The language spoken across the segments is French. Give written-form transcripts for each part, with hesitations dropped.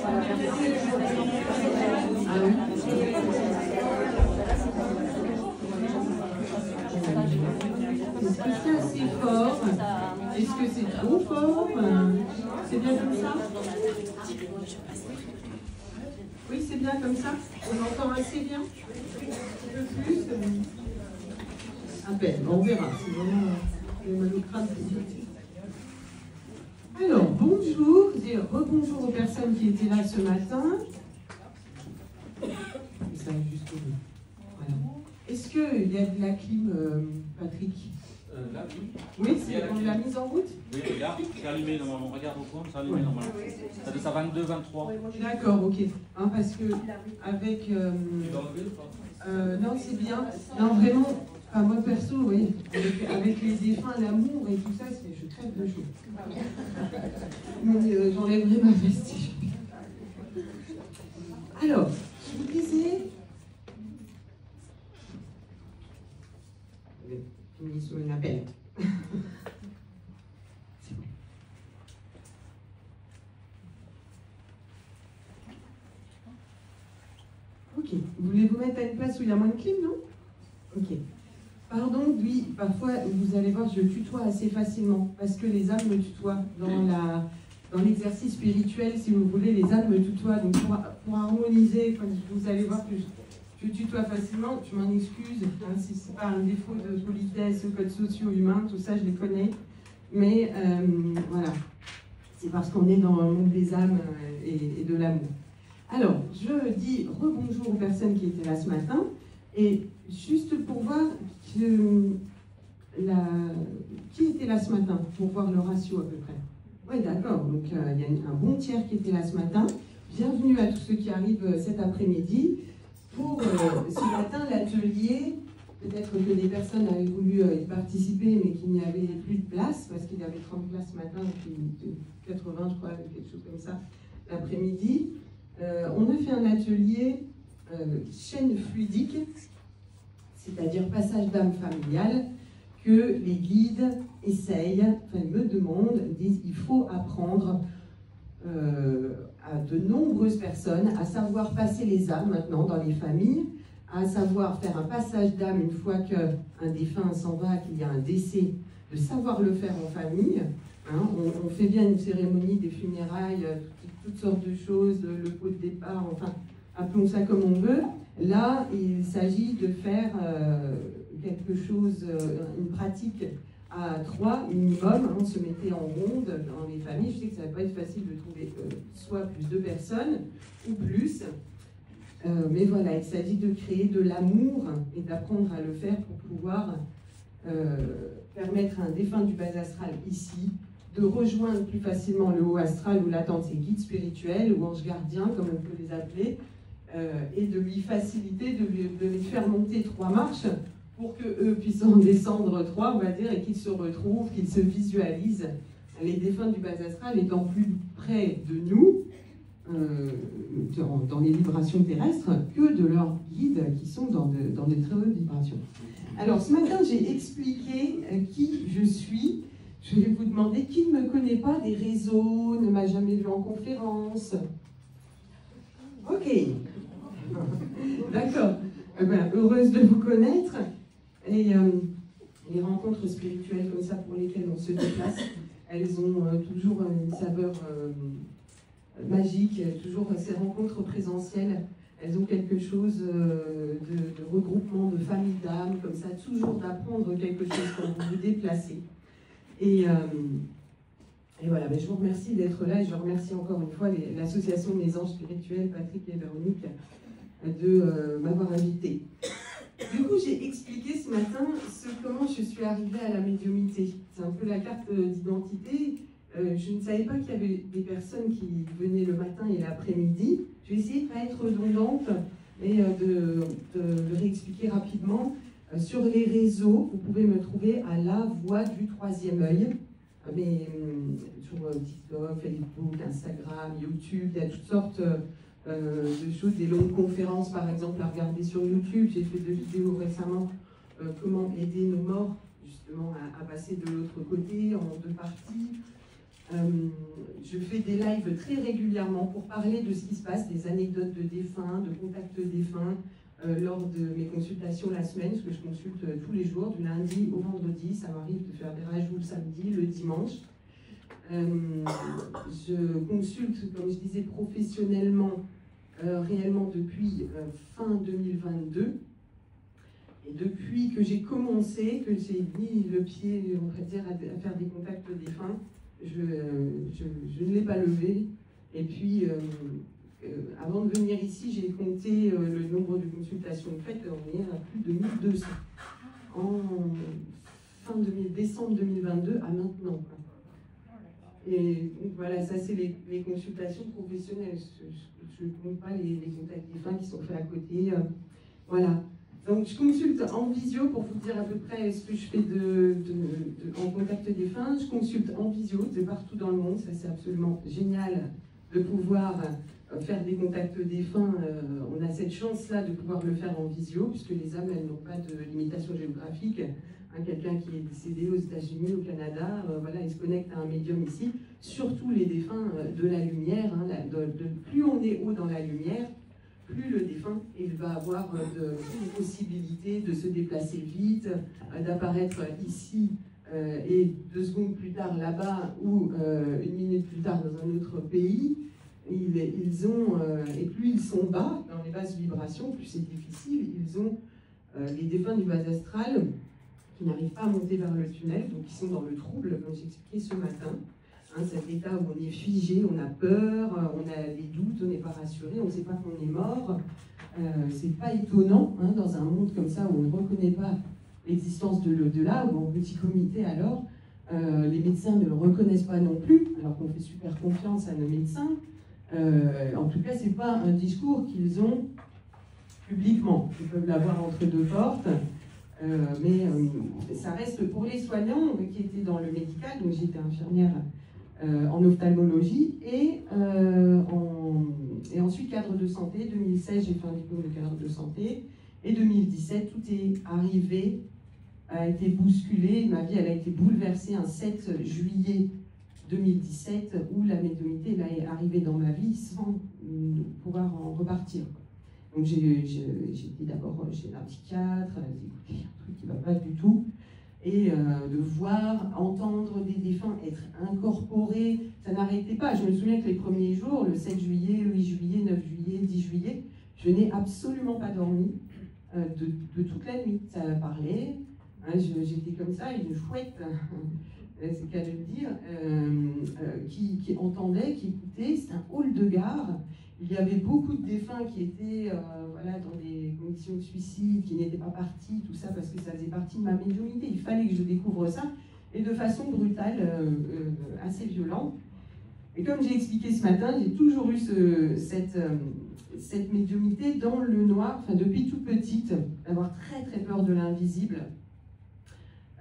Ah oui. Est-ce que c'est assez fort? Est-ce que c'est trop fort? C'est bien comme ça? Oui, c'est bien comme ça? On entend assez bien? Un peu plus? À peine, on verra. C'est vraiment le malocrate. Alors, bonjour, et rebonjour aux personnes qui étaient là ce matin. Ça va jusqu'au bout. Voilà. Est-ce qu'il y a de la clim, Patrick? Là, oui. Oui, c'est on l'a mise en route? Oui, regarde, c'est allumé normalement. Regarde au coin, c'est allumé normalement. Ça doit être à 22, 23. D'accord, ok. Hein, parce que avec. Non, c'est bien. Non, vraiment, enfin, moi perso, oui. Avec les défunts, l'amour et tout ça, je crève de chaud. Mais j'enlèverai ma vestige. Alors, je vous disais. Fini sur une appel. C'est bon. Ok. Vous voulez vous mettre à une place où il y a moins de clim, non? Ok. Pardon, oui, parfois, vous allez voir, je tutoie assez facilement, parce que les âmes me tutoient. Dans l'exercice spirituel, si vous voulez, les âmes me tutoient. Donc, pour harmoniser, quand vous allez voir que je tutoie facilement, je m'en excuse, hein, si ce n'est pas un défaut de politesse, codes sociaux humains, tout ça, je les connais. Mais voilà, c'est parce qu'on est dans le monde des âmes et de l'amour. Alors, je dis rebonjour aux personnes qui étaient là ce matin, et juste pour voir qui était là ce matin, pour voir le ratio à peu près. Oui, d'accord, donc il y a un bon tiers qui était là ce matin. Bienvenue à tous ceux qui arrivent cet après-midi. Pour ce matin, l'atelier, peut-être que des personnes avaient voulu y participer, mais qu'il n'y avait plus de place, parce qu'il y avait 30 places ce matin, et puis 80, je crois, quelque chose comme ça, l'après-midi. On a fait un atelier chaîne fluidique, c'est-à-dire passage d'âme familiale, que les guides essayent, enfin me demandent, disent il faut apprendre à de nombreuses personnes à savoir passer les âmes maintenant dans les familles, à savoir faire un passage d'âme une fois qu'un défunt s'en va, qu'il y a un décès, de savoir le faire en famille. Hein, on fait bien une cérémonie des funérailles, toutes sortes de choses, le pot de départ, enfin, appelons ça comme on veut. Là, il s'agit de faire quelque chose, une pratique à 3 minimum. On se mettait en ronde dans les familles. Je sais que ça ne va pas être facile de trouver soit plus de personnes ou plus. Mais voilà, il s'agit de créer de l'amour et d'apprendre à le faire pour pouvoir permettre à un défunt du bas astral ici de rejoindre plus facilement le haut astral ou l'attente ses guides spirituels ou anges gardiens, comme on peut les appeler, et de lui faciliter, de les faire monter 3 marches pour qu'eux puissent en descendre 3, on va dire, et qu'ils se retrouvent, qu'ils se visualisent, les défunts du bas astral étant plus près de nous, dans les vibrations terrestres, que de leurs guides qui sont dans de très hautes vibrations. Alors, ce matin, j'ai expliqué qui je suis. Je vais vous demander qui ne me connaît pas des réseaux, ne m'a jamais vu en conférence. Ok. D'accord. Ben, heureuse de vous connaître. Et les rencontres spirituelles comme ça pour lesquelles on se déplace, elles ont toujours une saveur magique, toujours ces rencontres présentielles, elles ont quelque chose de regroupement de famille d'âmes, comme ça, toujours d'apprendre quelque chose quand vous vous déplacez. Et voilà, ben je vous remercie d'être là et je remercie encore une fois l'association des anges spirituels, Patrick et Véronique, de m'avoir invité. Du coup, j'ai expliqué ce matin comment je suis arrivée à la médiumnité. C'est un peu la carte d'identité. Je ne savais pas qu'il y avait des personnes qui venaient le matin et l'après-midi. Je vais essayer de ne pas être redondante, mais de réexpliquer rapidement. Sur les réseaux, vous pouvez me trouver à la voix du troisième œil. Mais sur TikTok, Facebook, Instagram, YouTube, il y a toutes sortes de choses, des longues conférences par exemple à regarder sur YouTube. J'ai fait 2 vidéos récemment, comment aider nos morts justement à passer de l'autre côté en 2 parties. Je fais des lives très régulièrement pour parler de ce qui se passe, des anecdotes de défunts, de contacts défunts, lors de mes consultations la semaine, parce que je consulte tous les jours, du lundi au vendredi. Ça m'arrive de faire des rajouts le samedi, le dimanche. Je consulte, comme je disais, professionnellement, réellement depuis fin 2022. Et depuis que j'ai commencé, que j'ai mis le pied, on va dire, à faire des contacts défunts, je ne l'ai pas levé. Et puis, avant de venir ici, j'ai compté le nombre de consultations faites. On est à plus de 1200. En décembre 2022 à maintenant. Et donc voilà, ça c'est les consultations professionnelles. Je ne compte pas les contacts défunts qui sont faits à côté. Voilà. Donc je consulte en visio pour vous dire à peu près ce que je fais en contact défunt. Je consulte en visio de partout dans le monde. Ça c'est absolument génial de pouvoir faire des contacts défunts. On a cette chance-là de pouvoir le faire en visio, puisque les âmes, elles n'ont pas de limitation géographique. Quelqu'un qui est décédé aux États-Unis, au Canada, voilà, il se connecte à un médium ici. Surtout les défunts de la lumière. Plus on est haut dans la lumière, plus le défunt il va avoir de possibilités de se déplacer vite, d'apparaître ici et 2 secondes plus tard là-bas ou 1 minute plus tard dans un autre pays. Et plus ils sont bas dans les basses vibrations, plus c'est difficile. Ils ont les défunts du bas astral qui n'arrivent pas à monter vers le tunnel, donc ils sont dans le trouble, comme j'expliquais ce matin. Cet état où on est figé, on a peur, on a des doutes, on n'est pas rassuré, on ne sait pas qu'on est mort. C'est pas étonnant, dans un monde comme ça où on ne reconnaît pas l'existence de l'au-delà, ou en petit comité alors, les médecins ne le reconnaissent pas non plus, alors qu'on fait super confiance à nos médecins. En tout cas, c'est pas un discours qu'ils ont publiquement. Ils peuvent l'avoir entre 2 portes. Mais ça reste pour les soignants qui étaient dans le médical, donc j'étais infirmière en ophtalmologie et ensuite cadre de santé. 2016 j'ai fait un diplôme de cadre de santé et 2017 tout est arrivé, a été bousculé, ma vie elle a été bouleversée un 7 juillet 2017 où la médiumnité elle est arrivée dans ma vie sans pouvoir en repartir. Donc j'ai été d'abord chez un psychiatre, j'ai écouté un truc qui ne va pas du tout, et de voir, entendre des défunts être incorporés, ça n'arrêtait pas. Je me souviens que les premiers jours, le 7 juillet, 8 juillet, 9 juillet, 10 juillet, je n'ai absolument pas dormi de toute la nuit. Ça parlait, j'étais comme ça, une chouette, c'est qu'à le dire, qui entendait, qui écoutait. C'est un hall de gare. Il y avait beaucoup de défunts qui étaient voilà, dans des conditions de suicide, qui n'étaient pas partis, tout ça, parce que ça faisait partie de ma médiumnité. Il fallait que je découvre ça, et de façon brutale, assez violente. Et comme j'ai expliqué ce matin, j'ai toujours eu cette médiumnité dans le noir, enfin depuis toute petite, d'avoir très très peur de l'invisible,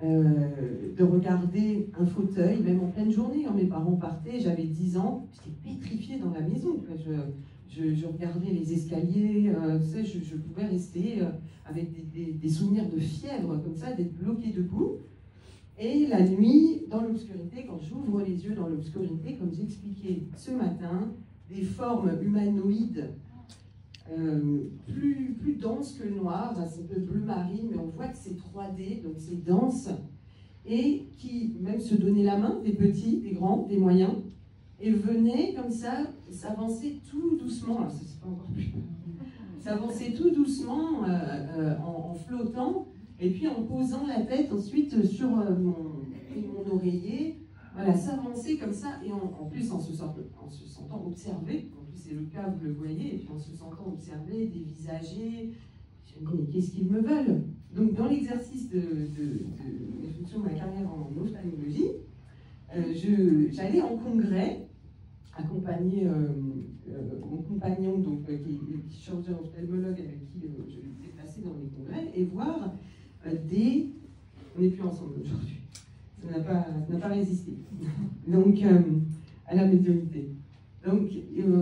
de regarder un fauteuil, même en pleine journée, quand mes parents partaient, j'avais 10 ans, j'étais pétrifiée dans la maison. Je regardais les escaliers, je pouvais rester avec des souvenirs de fièvre, comme ça, d'être bloquée debout. Et la nuit, dans l'obscurité, quand j'ouvre les yeux dans l'obscurité, comme j'expliquais ce matin, des formes humanoïdes plus denses que le noir, c'est un peu bleu marine, mais on voit que c'est 3D, donc c'est dense, et qui même se donnaient la main, des petits, des grands, des moyens, et venaient comme ça s'avancer tout doucement, alors c'est pas encore plus, s'avancer tout doucement en flottant, et puis en posant la tête ensuite sur mon oreiller, voilà, s'avancer comme ça, et en plus en se sentant observé. En plus c'est le cas, vous le voyez, et puis en se sentant observé, dévisagé. Je me dis, mais qu'est-ce qu'ils me veulent? Donc dans l'exercice de mes fonctions de ma carrière en ophtalmologie, j'allais en congrès, accompagner mon compagnon, donc, qui est chirurgien ophtalmologue avec qui je me déplaçais dans les congrès, et voir on n'est plus ensemble aujourd'hui. Ça n'a pas résisté. Donc, à la médiumnité. Donc,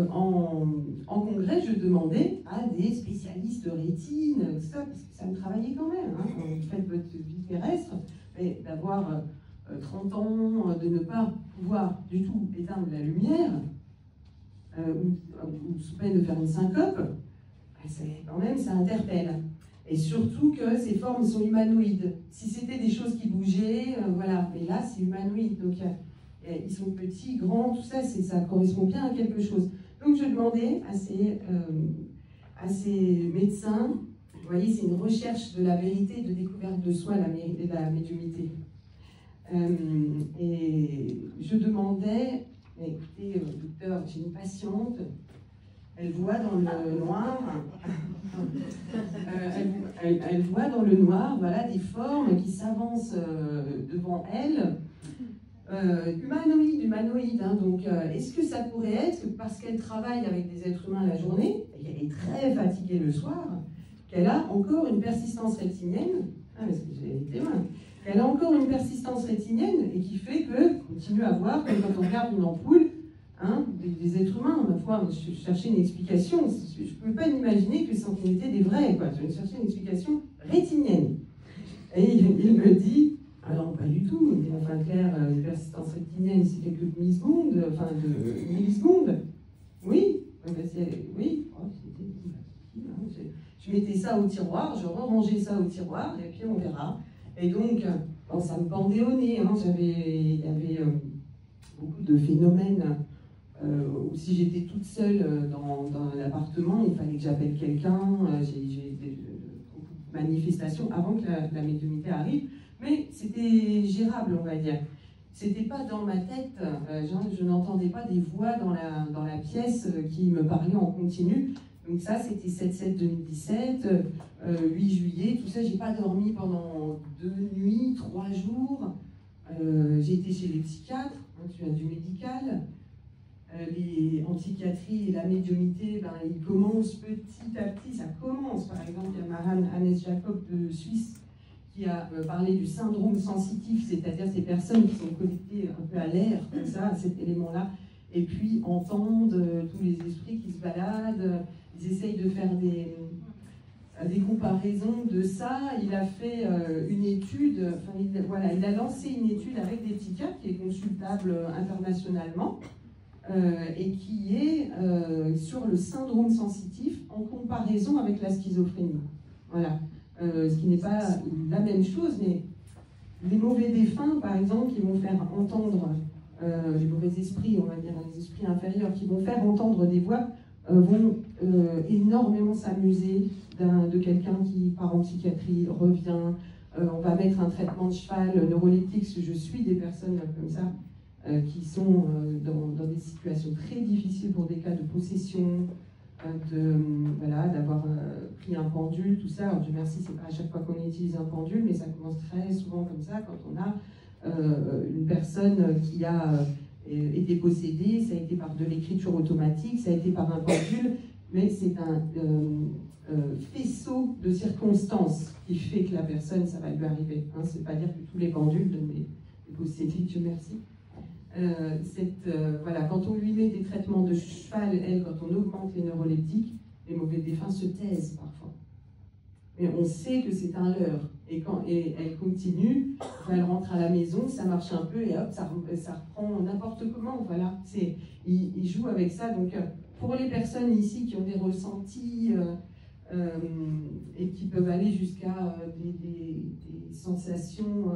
en congrès, je demandais à des spécialistes de rétine, tout ça, parce que ça me travaillait quand même. Vous faites votre vie terrestre, mais d'avoir 30 ans, de ne pas pouvoir du tout éteindre la lumière, ou sous peine de faire une syncope, quand même, ça interpelle. Et surtout que ces formes sont humanoïdes. Si c'était des choses qui bougeaient, voilà. Mais là, c'est humanoïde. Donc, ils sont petits, grands, tout ça, ça correspond bien à quelque chose. Donc, je demandais à ces médecins, vous voyez, c'est une recherche de la vérité, de découverte de soi, la médiumnité. Et je demandais, écoutez, docteur, j'ai une patiente, elle voit dans le noir, elle voit dans le noir, voilà, des formes qui s'avancent devant elle, humanoïdes. Hein, donc, est-ce que ça pourrait être que parce qu'elle travaille avec des êtres humains la journée, et qu'elle est très fatiguée le soir, qu'elle a encore une persistance rétinienne, parce que j'ai été loin, elle a encore une persistance rétinienne et qui fait que continue à voir, comme quand on regarde une ampoule, hein, des êtres humains. Ma foi, je cherchais une explication. Je ne pouvais pas imaginer que c'en était des vrais. Je cherchais une explication rétinienne. Et il me dit, ah non, pas du tout. Mais enfin, Claire, une persistance rétinienne, c'est quelques millisecondes, enfin de millisecondes. Oui, oui. Oh, je mettais ça au tiroir, je rangeais ça au tiroir, et puis on verra. Et donc, bon, ça me pendait au nez. Hein. Il y avait beaucoup de phénomènes où si j'étais toute seule dans l'appartement, il fallait que j'appelle quelqu'un. J'ai beaucoup de manifestations avant que la médiumnité arrive. Mais c'était gérable, on va dire. C'était pas dans ma tête, je n'entendais pas des voix dans la pièce qui me parlaient en continu. Donc ça, c'était 7/7/2017, 8 juillet, tout ça, j'ai pas dormi pendant 2 nuits, 3 jours. J'ai été chez les psychiatres, hein, je viens du médical. En psychiatrie et la médiumnité, ils commencent petit à petit, ça commence. Par exemple, il y a Maran Hannes Jacob de Suisse qui a parlé du syndrome sensitif, c'est-à-dire ces personnes qui sont connectées un peu à l'air, comme ça, à cet élément-là, et puis entendent tous les esprits qui se baladent. Ils essayent de faire des comparaisons de ça. Il a fait une étude, il a lancé une étude avec des psychiatres qui est consultable internationalement et qui est sur le syndrome sensitif en comparaison avec la schizophrénie. Voilà. Ce qui n'est pas la même chose, mais les mauvais défunts, par exemple, qui vont faire entendre les mauvais esprits, on va dire les esprits inférieurs, qui vont faire entendre des voix, vont énormément s'amuser de quelqu'un qui part en psychiatrie, revient. On va mettre un traitement de cheval neuroleptique, parce que je suis des personnes comme ça, qui sont dans des situations très difficiles pour des cas de possession, d'avoir pris un pendule, tout ça. Alors, Dieu merci, c'est pas à chaque fois qu'on utilise un pendule, mais ça commence très souvent comme ça, quand on a une personne qui a été possédée, ça a été par de l'écriture automatique, ça a été par un pendule, mais c'est un faisceau de circonstances qui fait que la personne, ça va lui arriver. Hein. C'est pas dire que tous les pendules donnent des possédés, Dieu merci. Quand on lui met des traitements de cheval, quand on augmente les neuroleptiques, les mauvais défunts se taisent parfois. Mais on sait que c'est un leurre. Et elle continue, elle rentre à la maison, ça marche un peu et hop, ça reprend n'importe comment. Voilà. Il joue avec ça. Donc, pour les personnes ici qui ont des ressentis et qui peuvent aller jusqu'à des sensations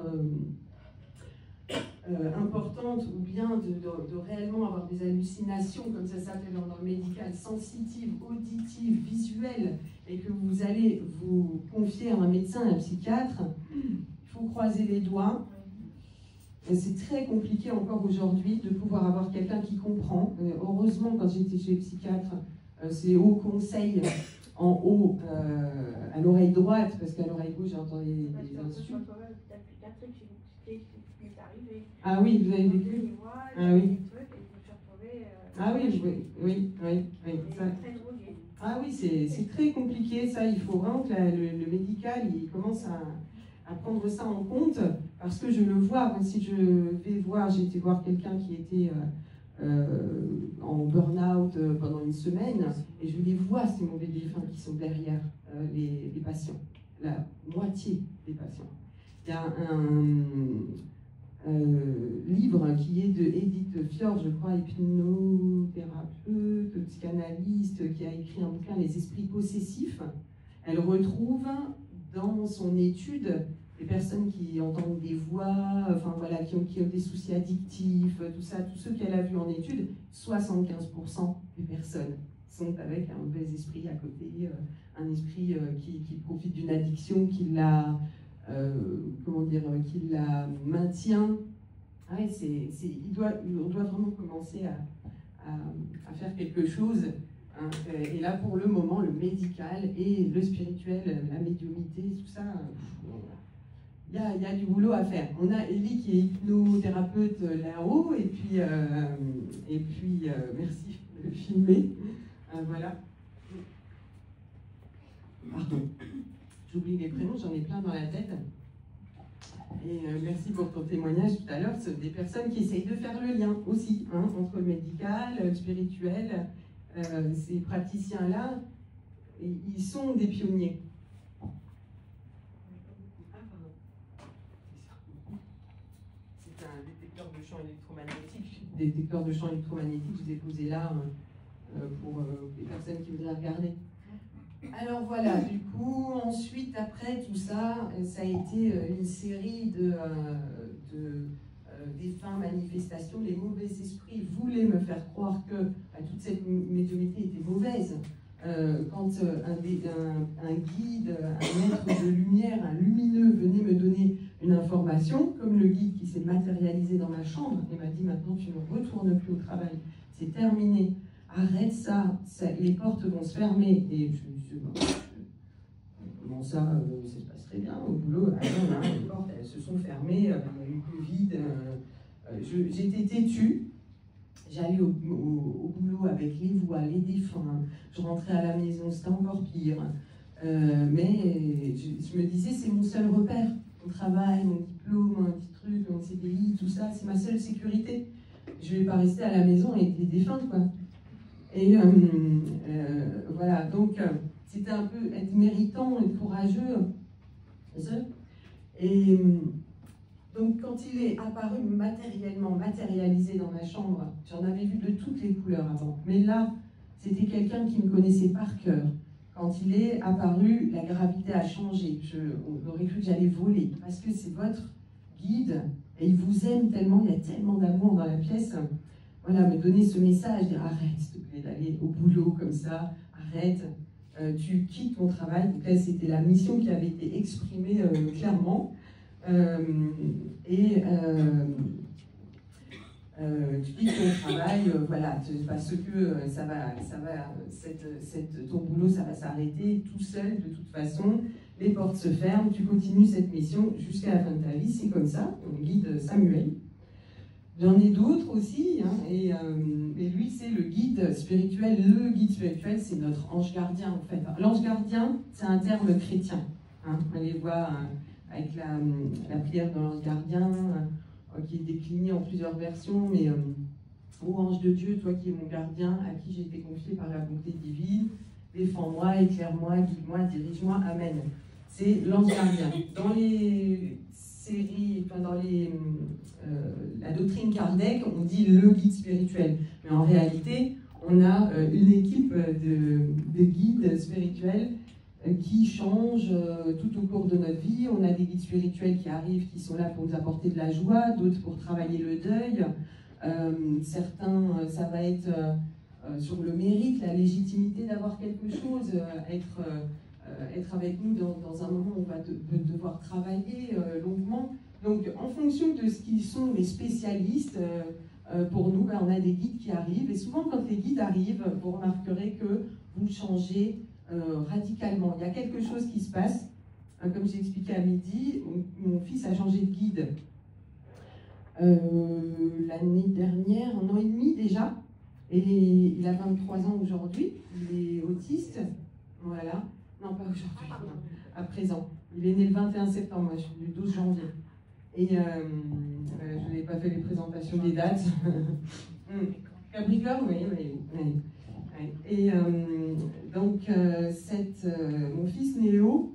importantes ou bien de réellement avoir des hallucinations, comme ça s'appelle dans le médical, sensitives, auditives, visuelles, et que vous allez vous confier à un médecin, à un psychiatre, il faut croiser les doigts. C'est très compliqué encore aujourd'hui de pouvoir avoir quelqu'un qui comprend. Heureusement, quand j'étais chez les psychiatres, c'est au conseil, en haut, à l'oreille droite, parce qu'à l'oreille gauche, j'entends les insultes. Ah oui, vous avez vécu? Ah oui. Ah oui, oui. Ça. Ah oui, c'est très compliqué, ça. Il faut vraiment que le médical il commence à prendre ça en compte, parce que je le vois. Quand si je vais voir, j'ai été voir quelqu'un qui était en burn-out pendant une semaine, et je les vois, ces mauvais défunts qui sont derrière les patients, la moitié des patients. Il y a livre qui est de Edith Fjord, je crois, hypnothérapeute, psychanalyste, qui a écrit un bouquin, Les esprits possessifs. Elle retrouve dans son étude des personnes qui entendent des voix, enfin voilà, qui ont des soucis addictifs, tout ça, tous ceux qu'elle a vus en étude, 75% des personnes sont avec un mauvais esprit à côté, un esprit qui profite d'une addiction, qui la maintient. Ouais, on doit vraiment commencer à faire quelque chose. Hein. Et là, pour le moment, le médical et le spirituel, la médiumnité, tout ça, il y a du boulot à faire. On a Ellie qui est hypnothérapeute là-haut, et puis merci de le filmer. Voilà. Pardon. J'oublie les prénoms, j'en ai plein dans la tête. Et merci pour ton témoignage tout à l'heure. C'est des personnes qui essayent de faire le lien aussi, hein, entre le médical, le spirituel. Ces praticiens-là, ils sont des pionniers. C'est un détecteur de champs électromagnétiques. Détecteur de champs électromagnétiques, je vous ai posé là pour les personnes qui voudraient regarder. Alors voilà, du coup, ensuite, après tout ça, ça a été une série des fins manifestations. Les mauvais esprits voulaient me faire croire que toute cette médiumnité était mauvaise. Quand un guide, un maître de lumière, un lumineux venait me donner une information, comme le guide qui s'est matérialisé dans ma chambre et m'a dit: maintenant tu ne retournes plus au travail, c'est terminé, arrête ça, les portes vont se fermer. Et je me suis dit: comment ça, ça se passe très bien au boulot? Ah non, hein, les portes elles se sont fermées, il y a eu le Covid, j'étais têtue. J'allais au boulot avec les voix, les défunts, je rentrais à la maison, c'était encore pire. Mais je me disais, c'est mon seul repère. Mon travail, mon diplôme, un petit truc, mon CDI, tout ça, c'est ma seule sécurité. Je ne vais pas rester à la maison avec des défunts, quoi. Et voilà, donc c'était un peu être méritant, être courageux. Et donc, quand il est apparu matérialisé dans ma chambre, j'en avais vu de toutes les couleurs avant. Mais là, c'était quelqu'un qui me connaissait par cœur. Quand il est apparu, la gravité a changé. On aurait cru que j'allais voler, parce que c'est votre guide, et il vous aime tellement, il y a tellement d'amour dans la pièce. Voilà, me donner ce message, dire: arrête, s'il te plaît, d'aller au boulot comme ça, arrête, tu quittes ton travail. Donc là, c'était la mission qui avait été exprimée clairement. Tu quittes ton travail, voilà, parce que ton boulot, ça va s'arrêter tout seul de toute façon, les portes se ferment, tu continues cette mission jusqu'à la fin de ta vie, c'est comme ça, on guide Samuel. J'en ai d'autres aussi, hein, et lui, c'est le guide spirituel. Le guide spirituel, c'est notre ange gardien, en fait. L'ange gardien, c'est un terme chrétien. Hein, on les voit avec la prière de l'ange gardien, qui est déclinée en plusieurs versions, mais ô ange de Dieu, toi qui es mon gardien, à qui j'ai été confié par la bonté divine, défends-moi, éclaire-moi, guide-moi, dirige-moi, amen. C'est l'ange gardien. Dans les séries, enfin dans la doctrine Kardec, on dit le guide spirituel, mais en réalité, on a une équipe de guides spirituels qui changent tout au cours de notre vie. On a des guides spirituels qui arrivent, qui sont là pour nous apporter de la joie, d'autres pour travailler le deuil. Certains, ça va être sur le mérite, la légitimité d'avoir quelque chose, être avec nous dans un moment où on va devoir travailler longuement. Donc, en fonction de ce qu'ils sont les spécialistes, pour nous, on a des guides qui arrivent. Et souvent, quand les guides arrivent, vous remarquerez que vous changez radicalement. Il y a quelque chose qui se passe. Comme j'ai expliqué à midi, mon fils a changé de guide l'année dernière, 1 an et demi déjà. Et il a 23 ans aujourd'hui. Il est autiste. Voilà. Non, pas aujourd'hui, à présent. Il est né le 21 septembre, moi je suis du 12 janvier. Et je n'ai pas fait les présentations des dates. Capricorne, oui. Et donc, mon fils Néo,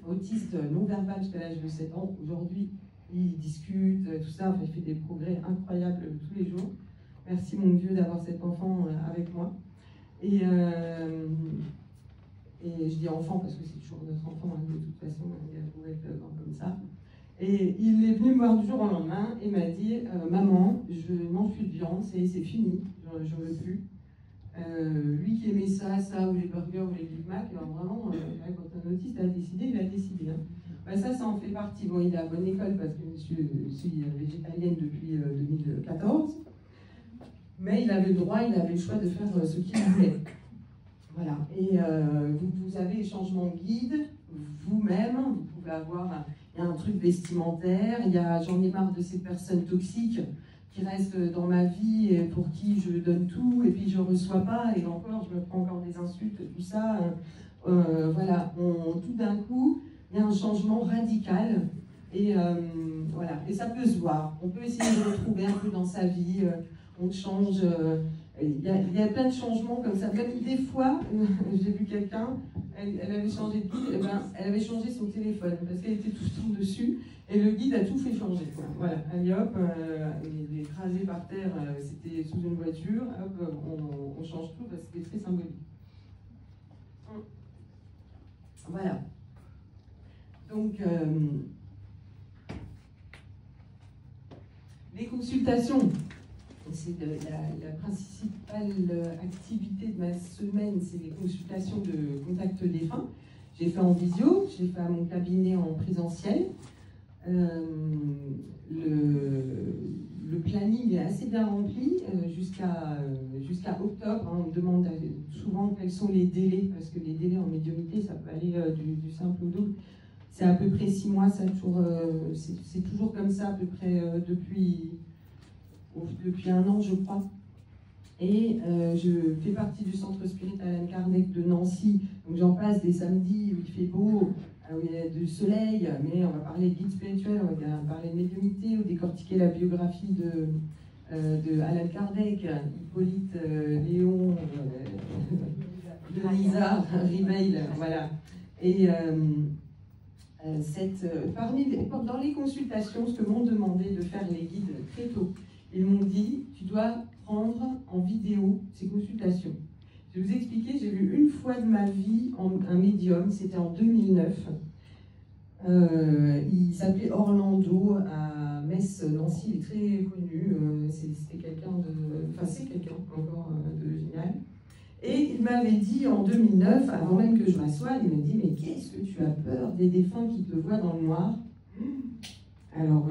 autiste non-verbal jusqu'à l'âge de 7 ans, aujourd'hui il discute, tout ça, enfin, il fait des progrès incroyables tous les jours. Merci mon Dieu d'avoir cet enfant avec moi. Et je dis enfant parce que c'est toujours notre enfant, hein, de toute façon, il va être comme ça. Et il est venu me voir du jour au lendemain et m'a dit maman, je mange plus de viande, c'est fini, je veux plus. Lui qui aimait ça, ou les burgers ou les Big Mac, alors vraiment, quand un autiste a décidé, il a décidé. Hein. Ben ça en fait partie. Bon, il est à bonne école parce que je suis végétalienne depuis 2014, mais il avait le droit, il avait le choix de faire ce qu'il voulait. Voilà. Et vous avez changement de guide vous-même, vous pouvez avoir il y a un truc vestimentaire, j'en ai marre de ces personnes toxiques qui restent dans ma vie et pour qui je donne tout et puis je ne reçois pas et encore je me prends encore des insultes, tout ça. Voilà, tout d'un coup, il y a un changement radical et voilà, et ça peut se voir. On peut essayer de retrouver un peu dans sa vie, on change. Il y a plein de changements comme ça. Même des fois, j'ai vu quelqu'un, elle avait changé de guide, et ben, elle avait changé son téléphone parce qu'elle était tout le temps dessus et le guide a tout fait changer. Quoi. Voilà, allez hop, il est écrasé par terre, c'était sous une voiture, hop, on change tout parce que c'était très symbolique. Voilà. Donc, les consultations. C'est la principale activité de ma semaine, c'est les consultations de contact défunt. J'ai fait en visio, j'ai fait à mon cabinet en présentiel. Le planning est assez bien rempli jusqu'à octobre. Hein. On me demande souvent quels sont les délais, parce que les délais en médiumnité, ça peut aller du simple au double. C'est à peu près 6 mois, c'est toujours comme ça à peu près depuis 1 an, je crois. Et je fais partie du centre spirit Alan Kardec de Nancy. Donc j'en passe des samedis où il fait beau, où il y a du soleil, mais on va parler de guide spirituel, on va parler de médiumnité, ou décortiquer la biographie de Alan Kardec, Hippolyte, Léon, Denisa, Ribeil, voilà. Et dans les consultations, ce que m'ont demandé de faire les guides très tôt, ils m'ont dit, tu dois prendre en vidéo ces consultations. Je vais vous expliquer, j'ai vu une fois de ma vie un médium, c'était en 2009. Il s'appelait Orlando à Metz, Nancy, il est très connu, c'était quelqu'un c'est quelqu'un encore de génial. Et il m'avait dit en 2009, avant même que je m'assoie, il m'a dit, mais qu'est-ce que tu as peur des défunts qui te voient dans le noir? Alors,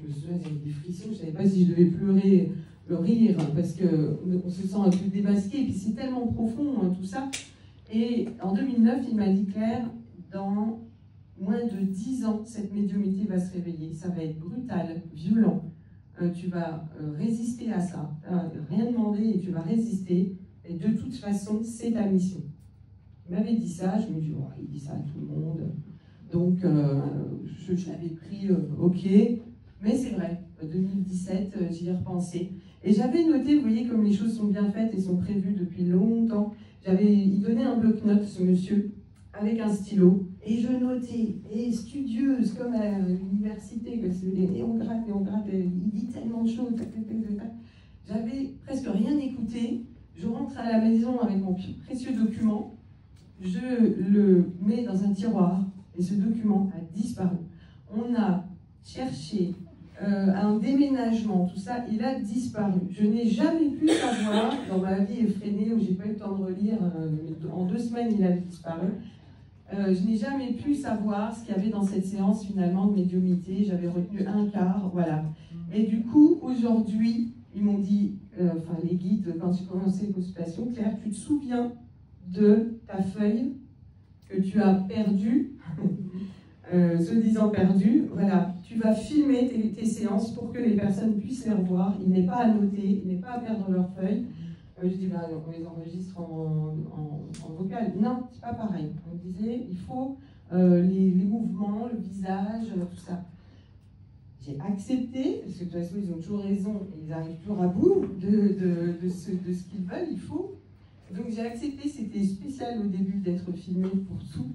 je me souviens, j'avais des frissons, je ne savais pas si je devais pleurer, le rire, parce qu'on se sent un peu démasqué, et puis c'est tellement profond, hein, tout ça. Et en 2009, il m'a dit, Claire, dans moins de 10 ans, cette médiumnité va se réveiller, ça va être brutal, violent, tu vas résister à ça, rien demander et tu vas résister, et de toute façon, c'est ta mission. Il m'avait dit ça, je me dis, oh, il dit ça à tout le monde, donc je l'avais pris, ok. Mais c'est vrai, 2017, j'y ai repensé. Et j'avais noté, vous voyez comme les choses sont bien faites et sont prévues depuis longtemps. Il donnait un bloc-notes, ce monsieur, avec un stylo. Et je notais, et studieuse, comme à l'université, et on gratte, il dit tellement de choses. J'avais presque rien écouté. Je rentre à la maison avec mon précieux document. Je le mets dans un tiroir. Et ce document a disparu. On a cherché un déménagement, tout ça, il a disparu. Je n'ai jamais pu savoir, dans ma vie effrénée, où j'ai pas eu le temps de relire, en 2 semaines il avait disparu, je n'ai jamais pu savoir ce qu'il y avait dans cette séance finalement de médiumnité, j'avais retenu 1/4, voilà. Et du coup, aujourd'hui, ils m'ont dit, les guides, quand j'ai commencé les consultations, Claire, tu te souviens de ta feuille que tu as perdue, se disant perdu, voilà, tu vas filmer tes séances pour que les personnes puissent les revoir. Il n'est pas à noter, il n'est pas à perdre leurs feuilles. Je dis, on les enregistre en vocal. Non, c'est pas pareil. On disait, il faut les mouvements, le visage, tout ça. J'ai accepté, parce que de toute façon, ils ont toujours raison, et ils arrivent toujours à bout de ce qu'ils veulent, il faut. Donc j'ai accepté, c'était spécial au début d'être filmé pour tout.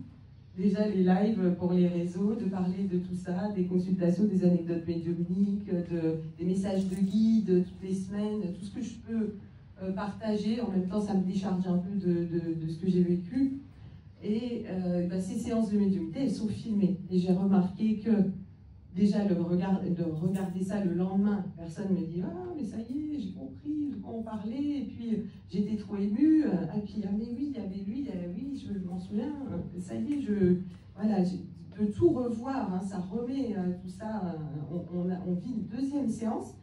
déjà les lives pour les réseaux, de parler de tout ça, des consultations, des anecdotes médiumniques, des messages de guide toutes les semaines, tout ce que je peux partager. En même temps, ça me décharge un peu de ce que j'ai vécu. Et ces séances de médiumnité, elles sont filmées. Et j'ai remarqué que déjà, de regarder ça le lendemain, personne me dit « Ah, mais ça y est, j'ai compris de quoi on parlait, et puis j'étais trop émue, et puis ah, mais oui, il y avait lui, oui, je m'en souviens, ça y est, voilà, de tout revoir, hein, ça remet tout ça, on vit une deuxième séance,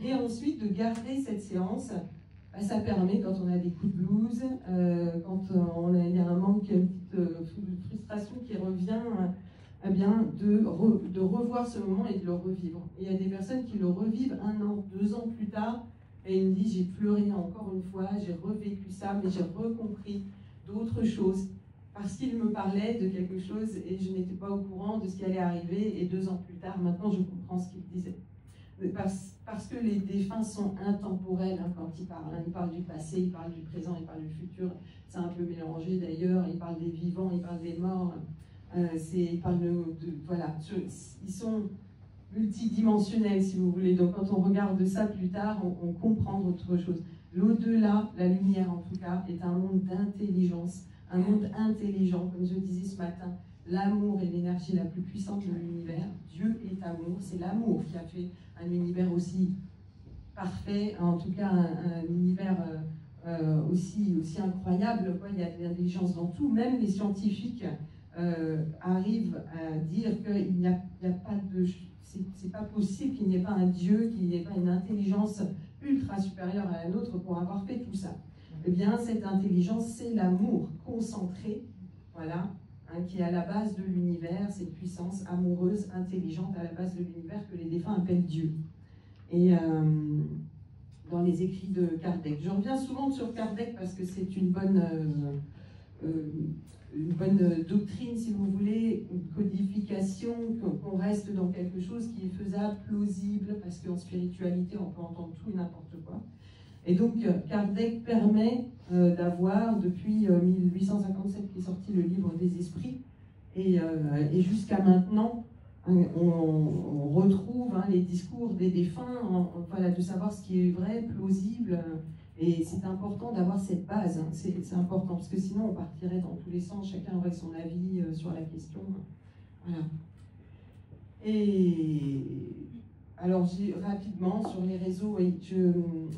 et ensuite de garder cette séance, ça permet, quand on a des coups de blues, quand il y a un manque, une petite frustration qui revient, eh bien, de revoir ce moment et de le revivre. Et il y a des personnes qui le revivent 1 an, 2 ans plus tard, et ils me disent, j'ai pleuré encore une fois, j'ai revécu ça, mais j'ai recompris d'autres choses, parce qu'il me parlait de quelque chose et je n'étais pas au courant de ce qui allait arriver, et 2 ans plus tard, maintenant je comprends ce qu'il disait. Parce que les défunts sont intemporels hein, quand ils parlent. Ils parlent du passé, ils parlent du présent, ils parlent du futur. C'est un peu mélangé d'ailleurs. Ils parlent des vivants, ils parlent des morts. Ils parlent voilà, ils sont multidimensionnels si vous voulez. Donc quand on regarde ça plus tard, on comprend autre chose. L'au-delà, la lumière en tout cas, est un monde d'intelligence, un monde intelligent, comme je disais ce matin. L'amour est l'énergie la plus puissante de l'univers. Dieu est amour. C'est l'amour qui a fait un univers aussi parfait, en tout cas un univers aussi incroyable. Quoi. Il y a de l'intelligence dans tout. Même les scientifiques arrivent à dire qu'il n'y a pas de... C'est pas possible qu'il n'y ait pas un Dieu, qu'il n'y ait pas une intelligence ultra supérieure à la nôtre pour avoir fait tout ça. Eh bien, cette intelligence, c'est l'amour concentré, voilà, hein, qui est à la base de l'univers, cette puissance amoureuse, intelligente à la base de l'univers que les défunts appellent Dieu. Et dans les écrits de Kardec. Je reviens souvent sur Kardec parce que c'est une bonne doctrine, si vous voulez, une codification, qu'on reste dans quelque chose qui est faisable, plausible, parce qu'en spiritualité, on peut entendre tout et n'importe quoi. Et donc, Kardec permet d'avoir, depuis 1857 qui est sorti le livre des esprits, et jusqu'à maintenant, on retrouve hein, les discours des défunts, voilà, de savoir ce qui est vrai, plausible, et c'est important d'avoir cette base, hein, c'est important, parce que sinon on partirait dans tous les sens, chacun aurait son avis sur la question. Voilà. Et alors, rapidement, sur les réseaux,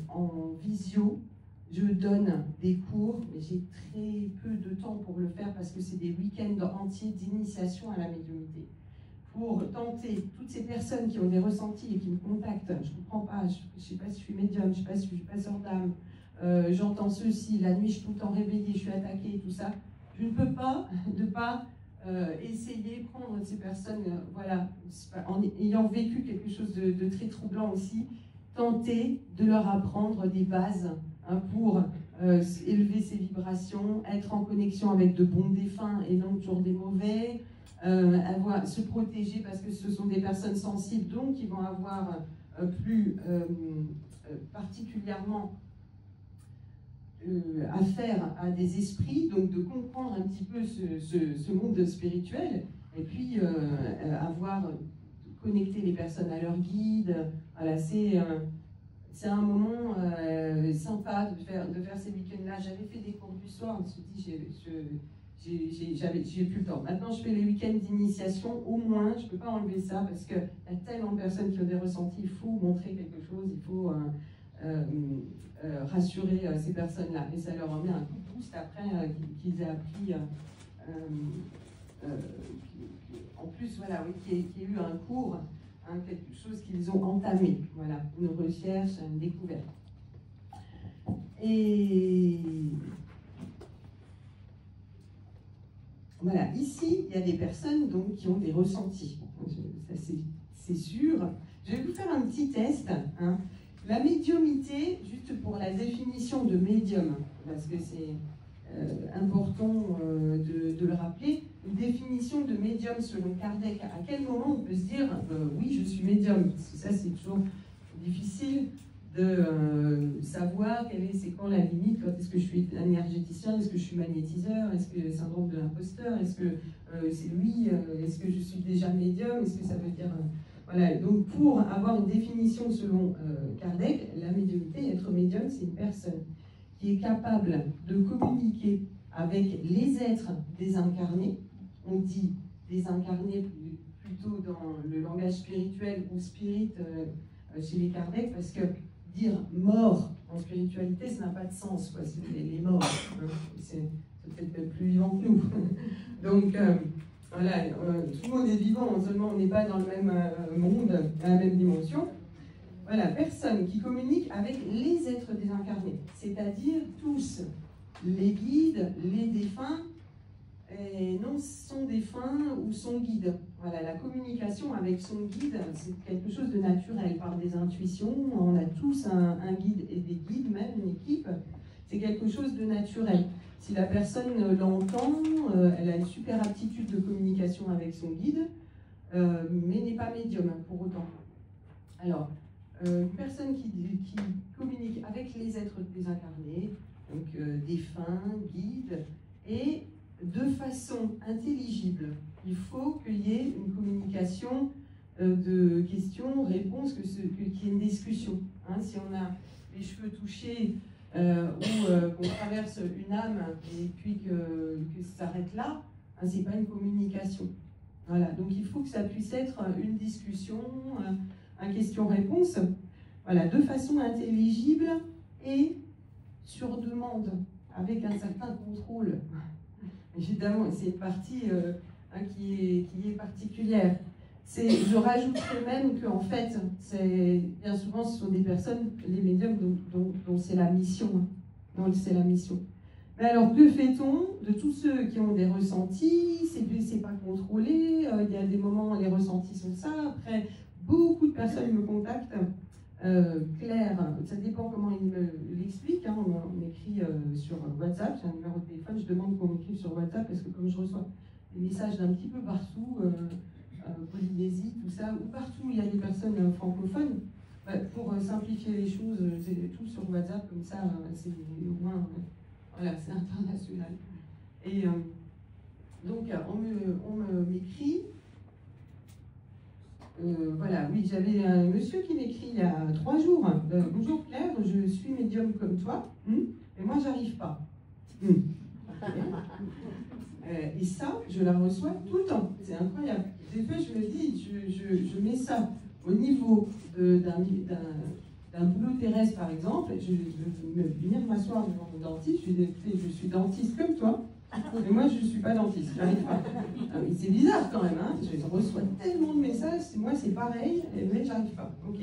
en visio, je donne des cours, mais j'ai très peu de temps pour le faire parce que c'est des week-ends entiers d'initiation à la médiumnité. Pour tenter, toutes ces personnes qui ont des ressentis et qui me contactent, je ne comprends pas, je ne sais pas si je suis médium, je ne sais pas si je suis passeur d'âme, j'entends ceci, la nuit je suis tout le temps réveillée, je suis attaquée, tout ça, je ne peux pas ne pas essayer de prendre ces personnes, voilà, en ayant vécu quelque chose de très troublant aussi, tenter de leur apprendre des bases hein, pour élever ses vibrations, être en connexion avec de bons défunts et non toujours des mauvais, se protéger parce que ce sont des personnes sensibles, donc ils vont avoir plus particulièrement affaire à des esprits, donc de comprendre un petit peu ce monde spirituel, et puis connecter les personnes à leur guide. Voilà, c'est un moment sympa de faire ces week-ends-là. J'avais fait des cours du soir, je me suis dit, j'ai plus le temps. Maintenant, je fais les week-ends d'initiation, au moins, je ne peux pas enlever ça, parce qu'il y a tellement de personnes qui ont des ressentis, il faut montrer quelque chose, il faut rassurer ces personnes-là. Et ça leur remet un coup de boost après qu'ils aient appris, en plus, voilà, oui, qu'il y ait eu un cours, hein, quelque chose qu'ils ont entamé, voilà, une recherche, une découverte. Et voilà, ici, il y a des personnes donc, qui ont des ressentis. Ça, c'est sûr. Je vais vous faire un petit test. Hein. La médiumité, juste pour la définition de médium, parce que c'est important de le rappeler, une définition de médium selon Kardec. À quel moment on peut se dire oui, je suis médium? Parce que ça, c'est toujours difficile de savoir c'est quand la limite, quand est-ce que je suis un énergéticien, est-ce que je suis magnétiseur, est-ce que syndrome de l'imposteur, est-ce que c'est lui, est-ce que je suis déjà médium, est-ce que ça veut dire... voilà, donc pour avoir une définition selon Kardec, la médiumnité, être médium, c'est une personne qui est capable de communiquer avec les êtres désincarnés. On dit désincarnés plutôt dans le langage spirituel ou spirit chez les Kardec, parce que dire mort en spiritualité, ça n'a pas de sens, quoi. C'est les morts, hein. C'est peut-être plus vivant que nous. Donc, voilà, tout le monde est vivant, seulement on n'est pas dans le même monde, à la même dimension. Voilà, personne qui communique avec les êtres désincarnés, c'est-à-dire tous, les guides, les défunts, et non son défunt ou son guide. Voilà, la communication avec son guide, c'est quelque chose de naturel, par des intuitions. On a tous un guide et des guides, même une équipe. C'est quelque chose de naturel. Si la personne l'entend, elle a une super aptitude de communication avec son guide, mais n'est pas médium pour autant. Alors, une personne qui communique avec les êtres désincarnés, donc défunts, guides, et de façon intelligible. Il faut qu'il y ait une communication de questions-réponses, qu'il y ait une discussion. Hein, si on a les cheveux touchés ou qu'on traverse une âme et puis que ça s'arrête là, hein, c'est pas une communication. Voilà, donc il faut que ça puisse être une discussion, un question-réponse, voilà, de façon intelligible et sur demande, avec un certain contrôle. Évidemment, c'est une partie qui est particulière. Je rajouterais même qu'en fait, bien souvent, ce sont des personnes, les médiums, dont c'est la mission. Dont c'est la mission. Mais alors, que fait-on de tous ceux qui ont des ressentis? C'est pas contrôlé, il y a des moments où les ressentis sont ça. Après, beaucoup de personnes me contactent. Claire, ça dépend comment il me l'explique, hein, on écrit sur WhatsApp, j'ai un numéro de téléphone, je demande qu'on m'écrive sur WhatsApp parce que comme je reçois des messages d'un petit peu partout, Polynésie, tout ça, ou partout où il y a des personnes francophones, pour simplifier les choses, c'est tout sur WhatsApp, comme ça, c'est au moins, voilà, c'est international. Et donc, on m'écrit. Voilà, oui, j'avais un monsieur qui m'écrit il y a 3 jours. Bonjour Claire, je suis médium comme toi, mais moi j'arrive pas. Et ça, je la reçois tout le temps. C'est incroyable. Des fois, je me dis, je mets ça au niveau d'un boulot terrestre, par exemple. Je vais venir m'asseoir devant mon dentiste. Je suis dentiste comme toi. Mais moi, je ne suis pas dentiste, j'arrive pas. C'est bizarre quand même, hein, je reçois tellement de messages, moi c'est pareil, mais j'arrive pas. Ok.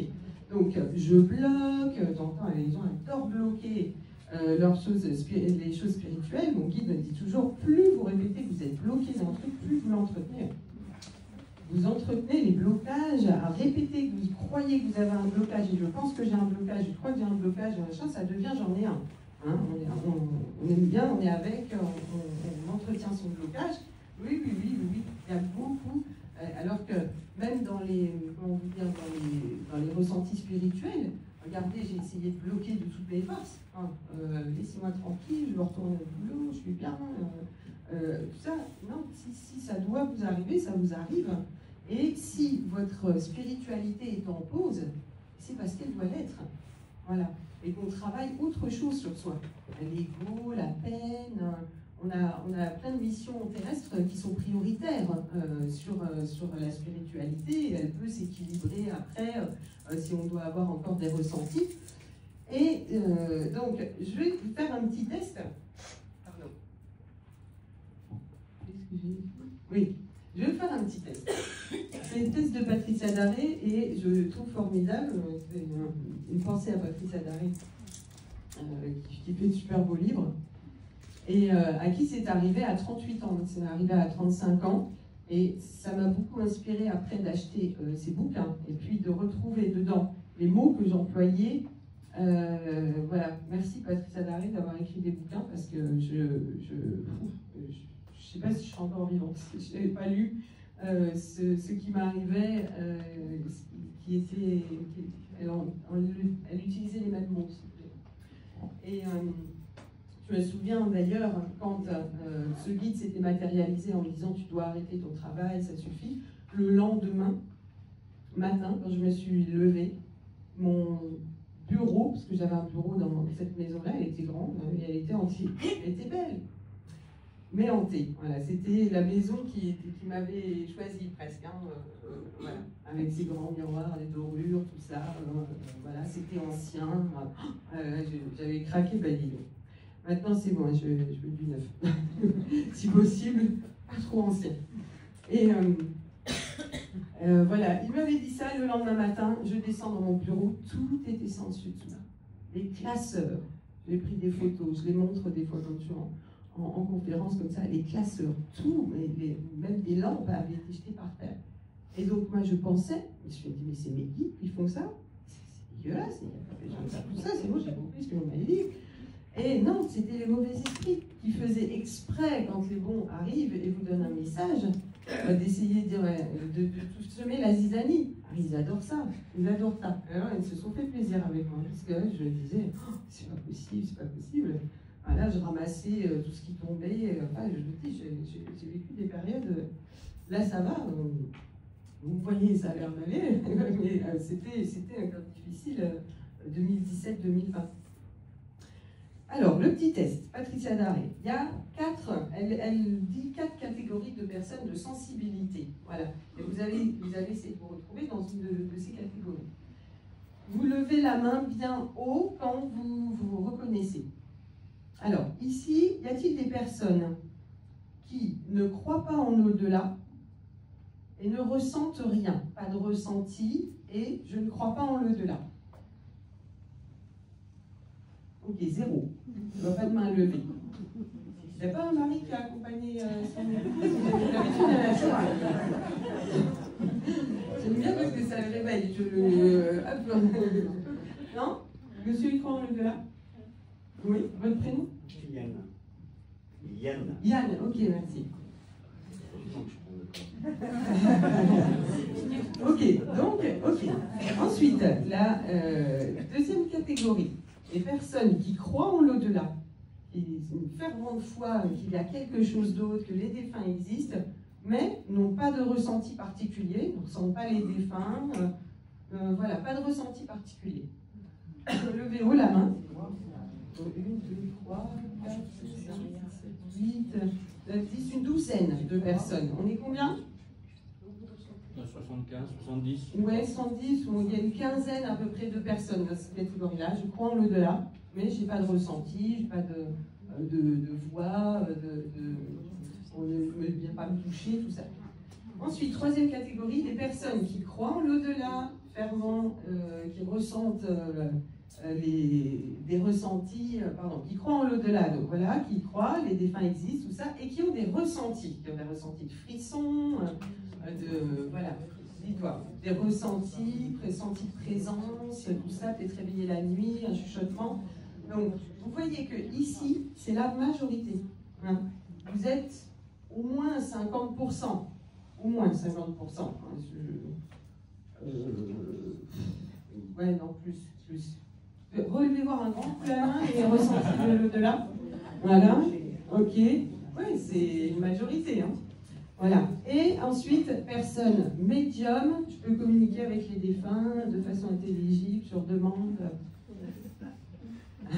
Donc je bloque, t'entends, les gens adorent bloquer les choses spirituelles. Mon guide me dit toujours, plus vous répétez que vous êtes bloqué dans un truc, plus vous l'entretenez. Vous entretenez les blocages, à répéter que vous croyez que vous avez un blocage, et je pense que j'ai un blocage, je crois que j'ai un blocage, machin, ça devient j'en ai un. Hein, on aime bien, on est avec, on entretient son blocage. Oui, il y a beaucoup. Alors que même dans les ressentis spirituels, regardez, j'ai essayé de bloquer de toutes mes forces. Hein, laissez-moi tranquille, je retourne au boulot, je suis bien. Tout ça, non, si ça doit vous arriver, ça vous arrive. Et si votre spiritualité est en pause, c'est parce qu'elle doit l'être. Voilà. Et qu'on travaille autre chose sur soi. L'ego, la peine, on a plein de missions terrestres qui sont prioritaires sur la spiritualité. Elle peut s'équilibrer après si on doit avoir encore des ressentis. Et donc, je vais vous faire un petit test. Pardon. Oui, je vais vous faire un petit test. C'est le test de Patricia Daré et je le trouve formidable. C'est une pensée à Patricia Daré qui fait de super beaux livres et à qui c'est arrivé à 38 ans. C'est arrivé à 35 ans et ça m'a beaucoup inspiré après d'acheter ces bouquins et puis de retrouver dedans les mots que j'employais. Voilà, merci Patricia Daré d'avoir écrit des bouquins parce que je sais pas si je suis encore vivante, je n'avais pas lu ce qui m'arrivait, elle utilisait les mêmes mots. Et je me souviens d'ailleurs, quand ce guide s'était matérialisé en me disant « tu dois arrêter ton travail, ça suffit », le lendemain matin, quand je me suis levée, mon bureau, parce que j'avais un bureau dans cette maison-là, elle était grande, et elle était hantée, elle était belle, mais hantée. Voilà, c'était la maison qui m'avait choisi presque, voilà, avec ses grands miroirs, les dorures, tout ça, voilà, c'était ancien, j'avais craqué, bah dis donc. Maintenant c'est bon, je veux du neuf, si possible, pas trop ancien. Et voilà, il m'avait dit ça le lendemain matin, je descends dans mon bureau, tout était sans dessus dessous. Les classeurs, j'ai pris des photos, je les montre des fois quand je suis en conférence comme ça, les classeurs, tout, même des lampes avaient été jetées par terre. Et donc moi je pensais, je me suis dit, mais c'est mes guides qui font ça, c'est dégueulasse, il n'y a pas besoin de faire tout ça, c'est moi j'ai compris ce que l'on m'avait dit. Et non, c'était les mauvais esprits qui faisaient exprès, quand les bons arrivent et vous donnent un message, d'essayer de semer la zizanie. Ils adorent ça, ils adorent ça. Alors ils se sont fait plaisir avec moi, parce que je disais, oh, c'est pas possible, c'est pas possible. Voilà, je ramassais tout ce qui tombait, enfin, je vous dis, j'ai vécu des périodes, là ça va, vous voyez, ça a l'air d'aller, mais c'était un temps difficile, 2017-2020. Alors, le petit test, Patricia Daré, il y a elle dit 4 catégories de personnes de sensibilité. Voilà, et vous allez essayer de vous retrouver dans une de ces catégories. Vous levez la main bien haut quand vous vous reconnaissez. Alors, ici, y a-t-il des personnes qui ne croient pas en au-delà et ne ressentent rien? Pas de ressenti et je ne crois pas en l'au-delà. Ok, 0. Il n'y a pas de main levée. Il n'y a pas un mari qui a accompagné son épouse? D'habitude, elle a choix. J'aime bien parce que ça le réveille. Non? Monsieur, il croit en l'au-delà? Oui, votre prénom? Yann. Yann, ok, merci. Ok, donc, ok. Ensuite, la deuxième catégorie, les personnes qui croient en l'au-delà, qui ont une fervente foi qu'il y a quelque chose d'autre, que les défunts existent, mais n'ont pas de ressenti particulier, ne ressentent pas les défunts, voilà, pas de ressenti particulier. Levez haut la main. 1, 2, 3, 4, 5, 6, 7, 8, 9, 10, une douzaine de personnes. On est combien? 75, 70. Ouais, 110, il y a une quinzaine à peu près de personnes dans cette catégorie-là. Je crois en l'au-delà, mais je n'ai pas de ressenti, je n'ai pas de voix, on ne vient pas me toucher, tout ça. Ensuite, troisième catégorie, des personnes qui croient en l'au-delà, fervent, qui ressentent des ressentis, qui croient en l'au-delà, donc voilà, qui croient, les défunts existent, tout ça, et qui ont des ressentis de frissons, voilà, dis-toi, des ressentis de présence, tout ça, peut-être réveillé la nuit, un chuchotement. Donc, vous voyez que ici, c'est la majorité. Hein. Vous êtes au moins 50%, au moins 50%. Hein, ouais, non, plus. Relevez voir un grand coup la main et ressentir de l'au-delà. Voilà, ok. Oui, c'est une majorité. Hein. Voilà. Et ensuite, personne médium, je peux communiquer avec les défunts de façon intelligible, sur demande. 1,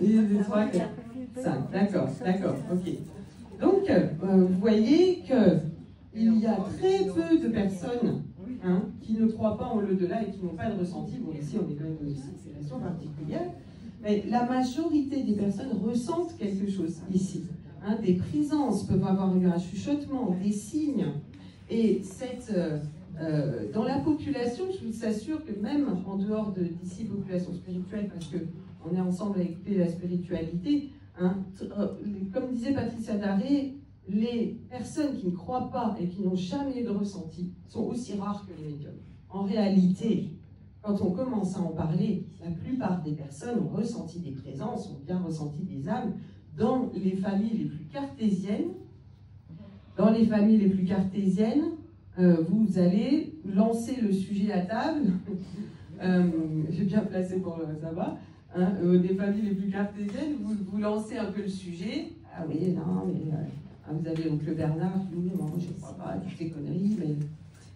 2, 3, 4, 5. D'accord, ok. Donc, vous voyez qu'il y a très peu de personnes qui ne croient pas en l'au-delà et qui n'ont pas de ressenti. Bon, ici, on est quand même dans une situation particulière. Mais la majorité des personnes ressentent quelque chose ici. Des présences peuvent avoir eu un chuchotement, des signes. Et dans la population, je vous assure que même en dehors d'ici, population spirituelle, parce qu'on est ensemble à écouter la spiritualité, comme disait Patricia Daré, les personnes qui ne croient pas et qui n'ont jamais eu de ressenti sont aussi rares que les médiums. En réalité, quand on commence à en parler, la plupart des personnes ont ressenti des présences, ont bien ressenti des âmes. Dans les familles les plus cartésiennes, Dans les familles les plus cartésiennes, vous allez lancer le sujet à table. J'ai bien placé pour ça va. Hein, des familles les plus cartésiennes, vous lancez un peu le sujet. Ah oui, non, mais vous avez oncle Bernard qui dit, moi je ne crois pas à toutes ces conneries, mais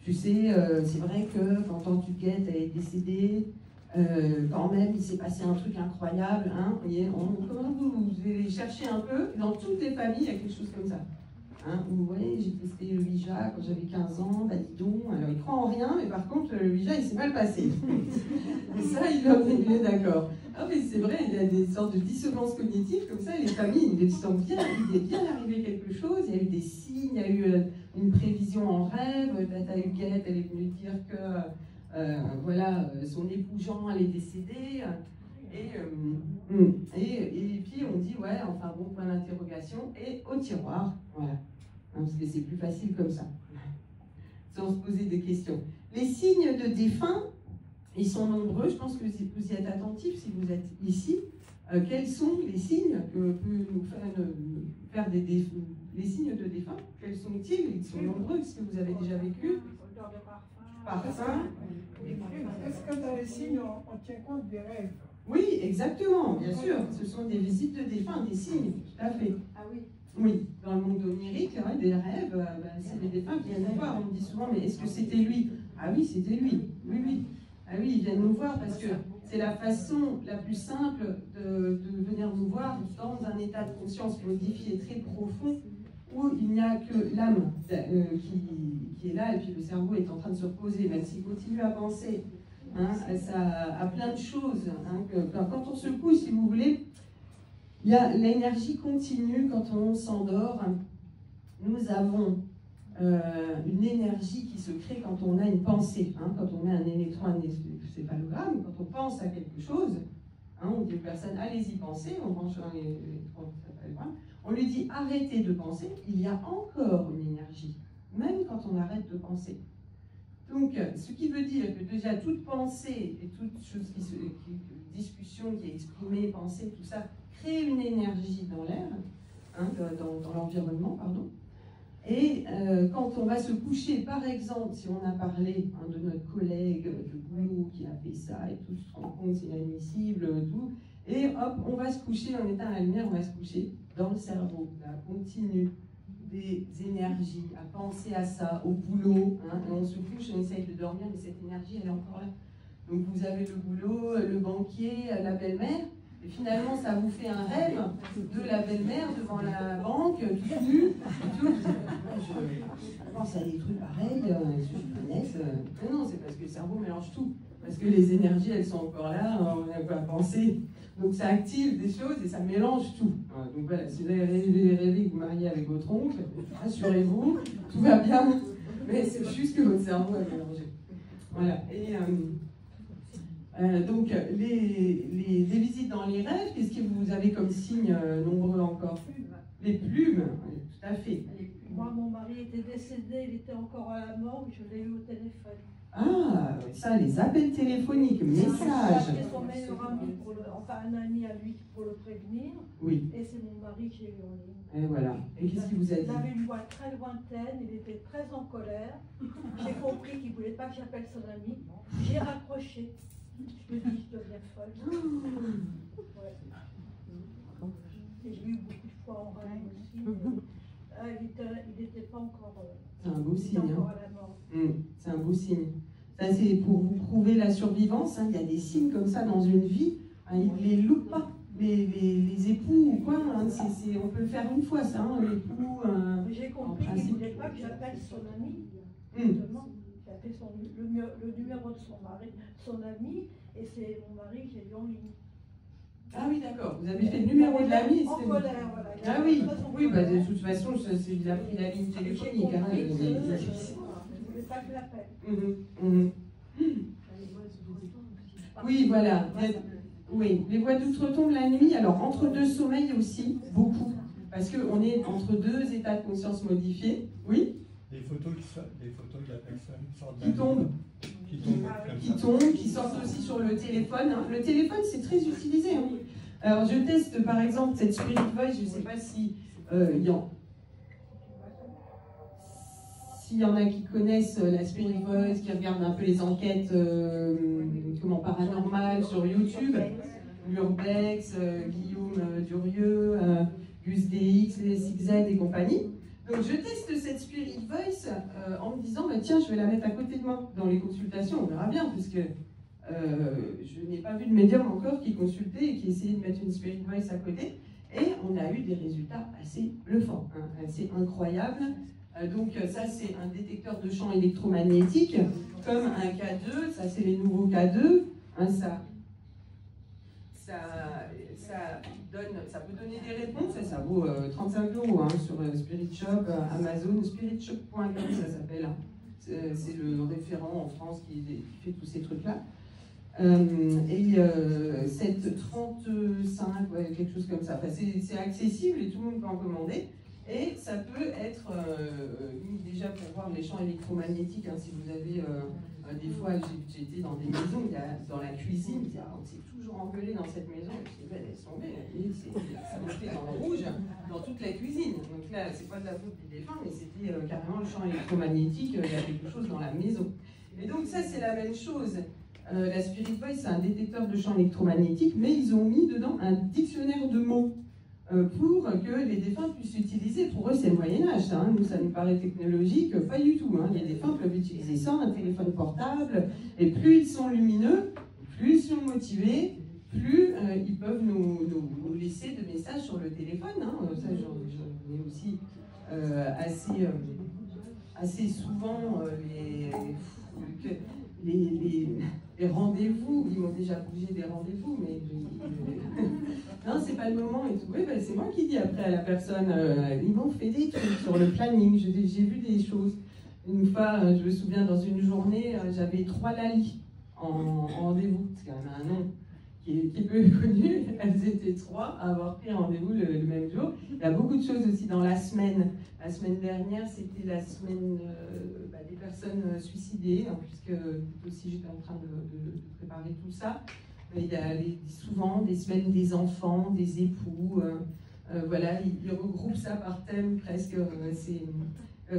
tu sais, c'est vrai que quand Tante Huguette est décédée, quand même, il s'est passé un truc incroyable. Hein, comment vous allez chercher un peu? Dans toutes les familles, il y a quelque chose comme ça. Hein, vous voyez, j'ai testé le Ouija quand j'avais 15 ans, bah dis donc, alors il croit en rien, mais par contre, le Ouija, il s'est mal passé. Et ça, il est d'accord. Ah mais c'est vrai, il y a des sortes de dissonances cognitives, comme ça, les familles, ils sentent bien, il est bien arrivé quelque chose, il y a eu des signes, il y a eu une prévision en rêve, Tata Huguette, elle est venue dire que, voilà, son époux Jean, elle est décédée, et puis on dit, ouais, enfin bon, point d'interrogation, et au tiroir, voilà. Parce que c'est plus facile comme ça, sans se poser des questions. Les signes de défunt, ils sont nombreux, je pense que vous y êtes attentifs si vous êtes ici. Quels sont les signes que peut nous faire les signes de défunt? Quels sont-ils? Ils sont nombreux, est-ce que vous avez déjà vécu? Parfum. Est-ce que dans les signes, on tient compte des rêves? Oui, exactement, bien sûr. Ce sont des visites de défunts, des signes, tout à fait. Ah oui. Oui, dans le monde onirique, hein, des rêves, c'est les défunts qui viennent nous voir. On me dit souvent, mais est-ce que c'était lui? Ah oui, c'était lui. Oui, oui. Ah oui, ils viennent nous voir parce que c'est la façon la plus simple de venir nous voir dans un état de conscience modifié très profond où il n'y a que l'âme qui est là et puis le cerveau est en train de se reposer, même s'il continue à penser hein, à plein de choses. Hein, quand on se couche, si vous voulez, il y a l'énergie continue quand on s'endort. Nous avons une énergie qui se crée quand on a une pensée, hein, quand on met un électroencéphalogramme, quand on pense à quelque chose, hein, on dit aux personnes allez-y pensez, on branche un électroencéphalogramme, on lui dit arrêtez de penser, il y a encore une énergie, même quand on arrête de penser. Donc, ce qui veut dire que déjà toute pensée et toute chose discussion qui est exprimée, pensée, tout ça, crée une énergie dans l'air, hein, dans l'environnement, pardon. Et quand on va se coucher, par exemple, si on a parlé hein, de notre collègue de boulot qui a fait ça et tout, se rend compte c'est inadmissible, tout, et hop, on va se coucher, on éteint la lumière, on va se coucher dans le cerveau, là, continue des énergies, à penser à ça, au boulot, hein, et on se couche, on essaye de dormir, mais cette énergie, elle est encore là. Donc vous avez le boulot, le banquier, la belle-mère, et finalement, ça vous fait un rêve de la belle-mère devant la banque, tout nu, tout. Je pense à des trucs pareils, je connaisse. Non, c'est parce que le cerveau mélange tout. Parce que les énergies, elles sont encore là, on a quoi à penser. Donc ça active des choses et ça mélange tout. Donc voilà, si vous avez rêvé que vous mariez avec votre oncle, rassurez-vous, tout va bien. Mais c'est juste que votre cerveau a mélangé. Voilà. Et donc, les visites dans les rêves, qu'est-ce que vous avez comme signes nombreux encore? Les plumes, oui, tout à fait. Moi, mon mari était décédé, il était encore à la mort, je l'ai eu au téléphone. Ah, ça, les appels téléphoniques, messages. J'ai appelé son meilleur ami, enfin un ami à lui pour le prévenir. Oui. Et c'est mon mari que j'ai eu en ligne. Et voilà. Et qu'est-ce qu'il vous a dit? Il avait une voix très lointaine, il était très en colère. J'ai compris qu'il ne voulait pas que j'appelle son ami. J'ai raccroché. Je me dis, je deviens folle. Ouais. Et j'ai eu beaucoup de fois en rêve aussi. Il n'était pas encore, c'est un beau signe, encore à la mort. C'est un beau signe. Ça, c'est pour vous prouver la survivance. Hein. Il y a des signes comme ça dans une vie. Hein, ils ne les loupent pas. Les époux ou quoi, hein, on peut le faire une fois, ça. Hein, l'époux. J'ai compris qu'il ne voulait pas que j'appelle son ami. Justement. J'ai appelé le numéro de son mari, son ami, et c'est mon mari qui est en ligne. Ah oui, d'accord. Vous avez fait le numéro de l'ami. En colère, voilà. Ah oui, oui, bah, de toute façon, il a pris la ligne téléphonique. Hein, je ne voulais pas que je l'appelle. Oui, voilà. Oui, les voix d'outre-tombe la nuit. Alors, entre deux sommeils aussi, beaucoup. Parce qu'on est entre deux états de conscience modifiés. Oui. Des photos de la personne sortent qui tombent. Qui tombent, qui sortent aussi sur le téléphone. Hein. Le téléphone, c'est très utilisé. Hein. Alors, je teste par exemple cette Spirit Voice, je ne sais pas si. s'il y en a qui connaissent la Spirit Voice, qui regardent un peu les enquêtes paranormales sur YouTube, l'Urbex, Guillaume Durieux, Gus DX, les SXZ et compagnie. Donc je teste cette Spirit Voice en me disant, bah, tiens, je vais la mettre à côté de moi dans les consultations, on verra bien, puisque je n'ai pas vu de médium encore qui consultait et qui essayait de mettre une Spirit Voice à côté. Et on a eu des résultats assez bluffants, hein, assez incroyables. Donc ça, c'est un détecteur de champs électromagnétiques, comme un K2, ça c'est les nouveaux K2. Hein, ça peut donner des réponses, et ça vaut 35 € hein, sur Spirit Shop, Amazon, spiritshop.com ça s'appelle. Hein. C'est le référent en France qui fait tous ces trucs-là. Cette 35, ouais, quelque chose comme ça. Enfin, c'est accessible et tout le monde peut en commander. Et ça peut être mis déjà pour voir les champs électromagnétiques. Hein, si vous avez des fois, j'ai été dans des maisons, dans la cuisine, on s'est toujours engueulé dans cette maison. Et je dis, laisse tomber, ça montait dans le rouge dans toute la cuisine. Donc là, c'est pas de la faute des défunts, mais c'était carrément le champ électromagnétique. Il y a quelque chose dans la maison. Et donc ça, c'est la même chose. La Spirit Voice, c'est un détecteur de champs électromagnétiques, mais ils ont mis dedans un dictionnaire de mots pour que les défunts puissent utiliser. Pour eux, c'est le Moyen-Âge, hein. Nous, ça nous paraît technologique, pas du tout. Hein. Les défunts peuvent utiliser ça, un téléphone portable, et plus ils sont lumineux, plus ils sont motivés, plus ils peuvent nous laisser de messages sur le téléphone. Hein. Ça, j'en ai aussi assez souvent les rendez-vous, ils m'ont déjà bougé des rendez-vous, mais non, c'est pas le moment et tout. Oui, ben, c'est moi qui dis après à la personne, ils m'ont fait des trucs sur le planning, j'ai vu des choses. Une fois, je me souviens, dans une journée, j'avais 3 Lali en rendez-vous, c'est quand même un nom qui est peu connu. Elles étaient 3 à avoir pris rendez-vous le même jour. Il y a beaucoup de choses aussi dans la semaine. La semaine dernière, c'était la semaine des personnes suicidées, hein, puisque aussi j'étais en train de préparer tout ça. Il y a souvent des semaines des enfants, des époux. Voilà, ils regroupent ça par thème presque.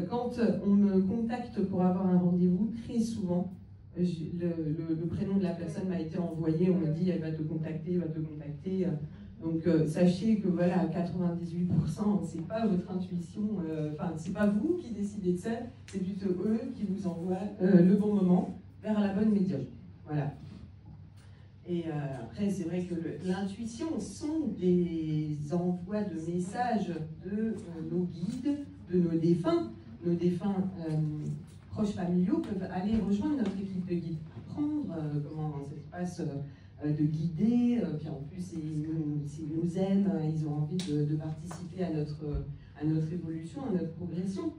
Quand on me contacte pour avoir un rendez-vous, très souvent, le prénom de la personne m'a été envoyé, on me dit elle va te contacter, Donc sachez que voilà, à 98%, c'est pas votre intuition, c'est pas vous qui décidez de ça, c'est plutôt eux qui vous envoient le bon moment vers la bonne médium. Voilà. Et après, c'est vrai que l'intuition sont des envois de messages de nos guides, de nos défunts. Nos défunts proches familiaux peuvent aller rejoindre notre équipe de guides, apprendre comment ça se passe de guider, puis en plus s'ils nous aiment, ils ont envie de participer à notre évolution, à notre progression.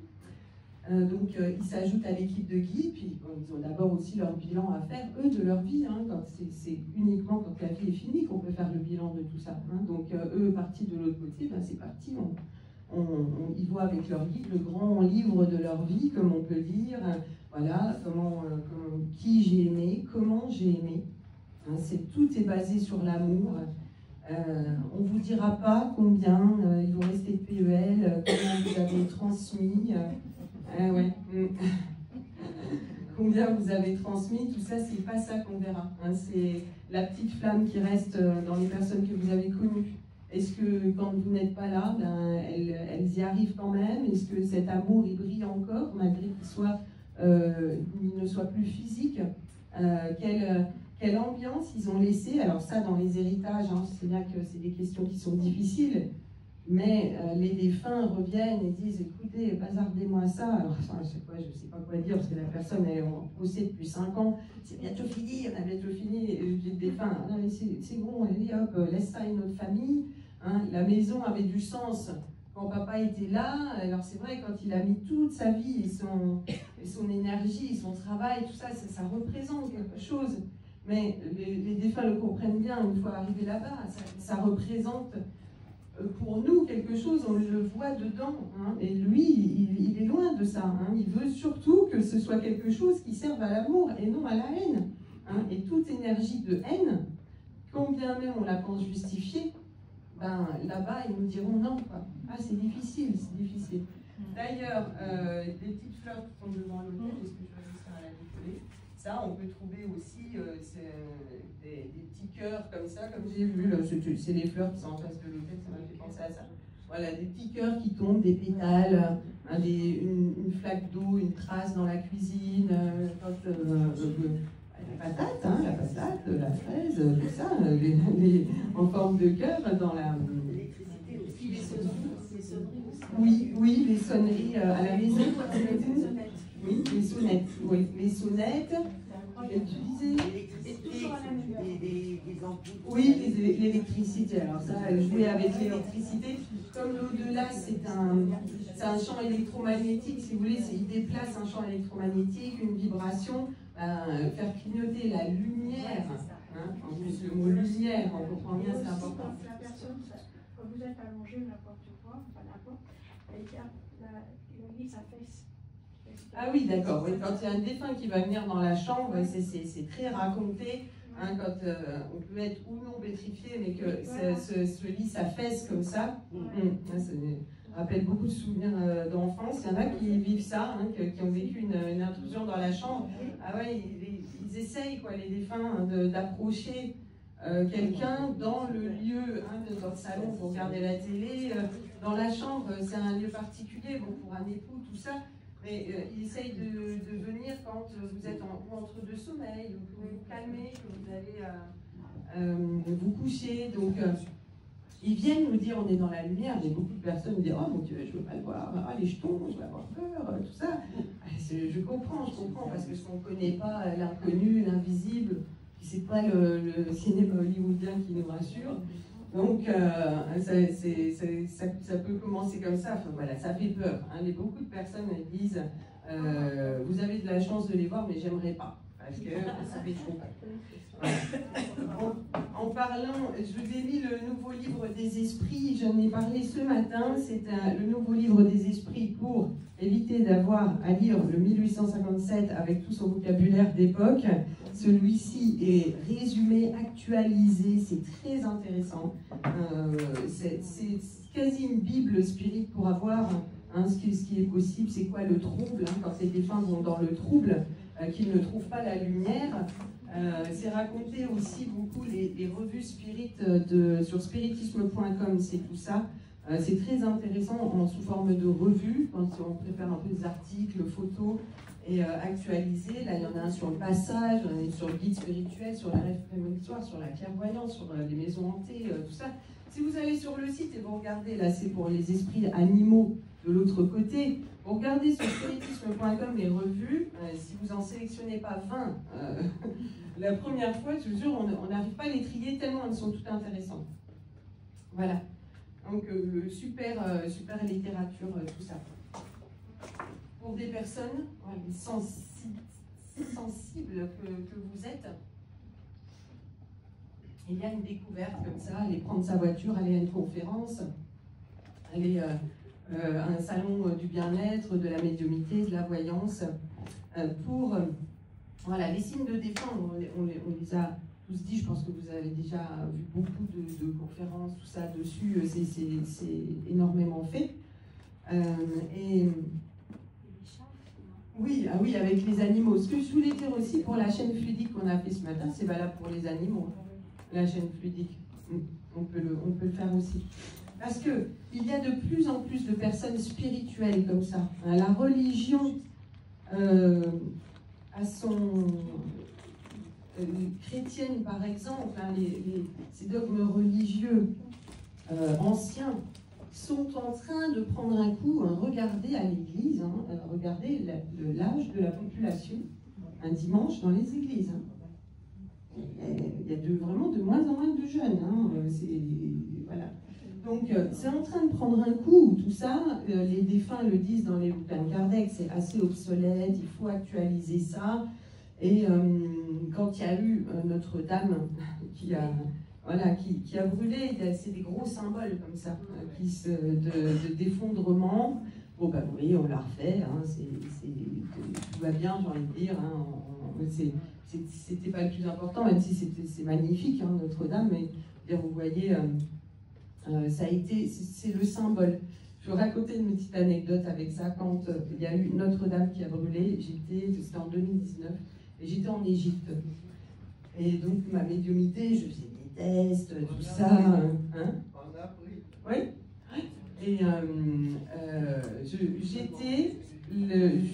Donc ils s'ajoutent à l'équipe de guides, puis ils ont d'abord aussi leur bilan à faire, eux, de leur vie. Hein, c'est uniquement quand la vie est finie qu'on peut faire le bilan de tout ça. Hein, donc eux, partis de l'autre côté, ben, c'est parti, ils voient avec leur guide le grand livre de leur vie, comme on peut dire, voilà, qui j'ai aimé, comment j'ai aimé. Hein, tout est basé sur l'amour. On ne vous dira pas combien il vous restait de PEL, combien vous avez transmis. Ouais. Combien vous avez transmis, tout ça, c'est pas ça qu'on verra. Hein, c'est la petite flamme qui reste dans les personnes que vous avez connues. Est-ce que quand vous n'êtes pas là, ben, elles y arrivent quand même? Est-ce que cet amour, il brille encore, malgré qu'il ne soit plus physique? Quelle ambiance ils ont laissé? Alors ça, dans les héritages, hein, c'est bien que c'est des questions qui sont difficiles, mais les défunts reviennent et disent, écoutez, bazardez-moi ça. Alors je ne sais pas quoi dire, parce que la personne est en procès depuis 5 ans, c'est bientôt fini, on a bientôt fini. Et je dis, défunt, c'est bon, allez hop, laisse ça à une autre famille. Hein, la maison avait du sens quand papa était là. Alors c'est vrai, quand il a mis toute sa vie et son énergie, son travail, tout ça, ça représente quelque chose. Mais les défunts le comprennent bien, une fois arrivés là-bas, ça représente pour nous quelque chose, on le voit dedans. Hein, et lui, il est loin de ça. Hein, il veut surtout que ce soit quelque chose qui serve à l'amour et non à la haine. Hein, et toute énergie de haine, combien même on la pense justifiée, ben, là-bas, ils nous diront non. Quoi. Ah, c'est difficile, c'est difficile. D'ailleurs, des petites fleurs qui sont devant l'hôtel, est-ce que je vais réussir à la décoller? Ça, on peut trouver aussi des petits cœurs comme ça, comme j'ai vu, c'est les fleurs qui sont en face de l'hôtel, ça m'a fait penser à ça. Voilà, des petits cœurs qui tombent, des pétales, une flaque d'eau, une trace dans la cuisine, la patate, la fraise, tout ça, en forme de cœur dans la... L'électricité aussi, les sonneries aussi. Oui, les sonneries à la maison. Oui, les sonnettes. Oui, les sonnettes. Utilisées. Des ampoules. Oui, l'électricité. Alors ça, jouer avec l'électricité, comme l'au-delà, c'est un champ électromagnétique, si vous voulez, il déplace un champ électromagnétique, une vibration, faire clignoter la lumière. Hein, en plus, le mot lumière, on comprend bien, c'est important. La personne, quand vous êtes allongé, n'importe quoi, enfin n'importe, la lit, ça fesse. Ah oui, d'accord. Oui, quand il y a un défunt qui va venir dans la chambre, c'est très raconté. Hein, quand on peut être ou non pétrifié, mais que ce lit s'affaisse comme ça. Ça rappelle beaucoup de souvenirs d'enfance. Il y en a qui vivent ça, hein, qui ont vécu une intrusion dans la chambre. Ah ouais, ils essayent, quoi, les défunts, d'approcher quelqu'un dans le lieu, hein, dans le salon pour regarder la télé. Dans la chambre, c'est un lieu particulier, bon, pour un époux, tout ça. Mais ils essayent de venir quand vous êtes entre deux sommeils, ou que vous vous calmez, que vous allez vous coucher. Donc, ils viennent nous dire on est dans la lumière. Mais beaucoup de personnes me disent oh mon Dieu, je ne veux pas le voir, ah, les jetons, je vais avoir peur, tout ça. Je comprends, parce que ce qu'on ne connaît pas, l'inconnu, l'invisible, c'est pas le cinéma hollywoodien qui nous rassure. Donc, ça peut commencer comme ça. Enfin, voilà, ça fait peur. Hein. Beaucoup de personnes disent vous avez de la chance de les voir, mais j'aimerais pas. Parce que ça fait trop peur. Voilà. En parlant, je vous ai mis le nouveau livre des esprits. J'en ai parlé ce matin. C'est le nouveau livre des esprits pour éviter d'avoir à lire le 1857 avec tout son vocabulaire d'époque. Celui-ci est résumé, actualisé, c'est très intéressant. C'est quasi une Bible spirite pour avoir ce qui est possible, c'est quoi le trouble, hein, quand les défunts vont dans le trouble, qu'ils ne trouvent pas la lumière. C'est raconté aussi beaucoup les revues spirites sur spiritisme.com, c'est tout ça. C'est très intéressant sous forme de revue, quand on préfère un peu des articles, photos, et actualisé. Là, il y en a un sur le passage, sur le guide spirituel, sur la rêve prémonitoire, sur la clairvoyance, sur les maisons hantées, tout ça. Si vous allez sur le site et vous regardez, là c'est pour les esprits animaux de l'autre côté, vous regardez sur spiritisme.com les revues, si vous n'en sélectionnez pas 20 la première fois, je vous jure, on n'arrive pas à les trier tellement elles sont toutes intéressantes. Voilà. Donc, super littérature, tout ça. Pour des personnes sensibles que vous êtes, il y a une découverte comme ça, aller prendre sa voiture, aller à une conférence, aller à un salon du bien-être, de la médiumnité, de la voyance, pour voilà, les signes de défunt, on les a tous dit, je pense que vous avez déjà vu beaucoup de conférences, tout ça dessus, c'est énormément fait. Oui, avec les animaux. Ce que je voulais dire aussi pour la chaîne fluidique qu'on a fait ce matin, c'est valable pour les animaux. La chaîne fluidique, on peut le faire aussi. Parce qu'il y a de plus en plus de personnes spirituelles comme ça. La religion a son... chrétienne, par exemple, hein, ces dogmes religieux anciens sont en train de prendre un coup. Regardez à l'église, hein, regardez l'âge de la population un dimanche dans les églises. Hein. Il y a vraiment de moins en moins de jeunes. Hein, voilà. Donc c'est en train de prendre un coup, tout ça. Les défunts le disent dans les bouquins de Kardec, c'est assez obsolète, il faut actualiser ça. Et quand il y a eu Notre-Dame qui a brûlé, c'est des gros symboles comme ça, d'effondrement. Bon, ben oui, on l'a refait, hein, tout va bien, j'ai envie de dire. Hein, c'était pas le plus important, même si c'est magnifique, hein, Notre-Dame, mais vous voyez, ça a été, c'est le symbole. Je vais raconter une petite anecdote avec ça. Quand il y a eu Notre-Dame qui a brûlé, c'était en 2019, et j'étais en Égypte. Et donc ma médiumnité, je faisais des tests, tout ça. Hein? En avril. Oui. Et j'étais,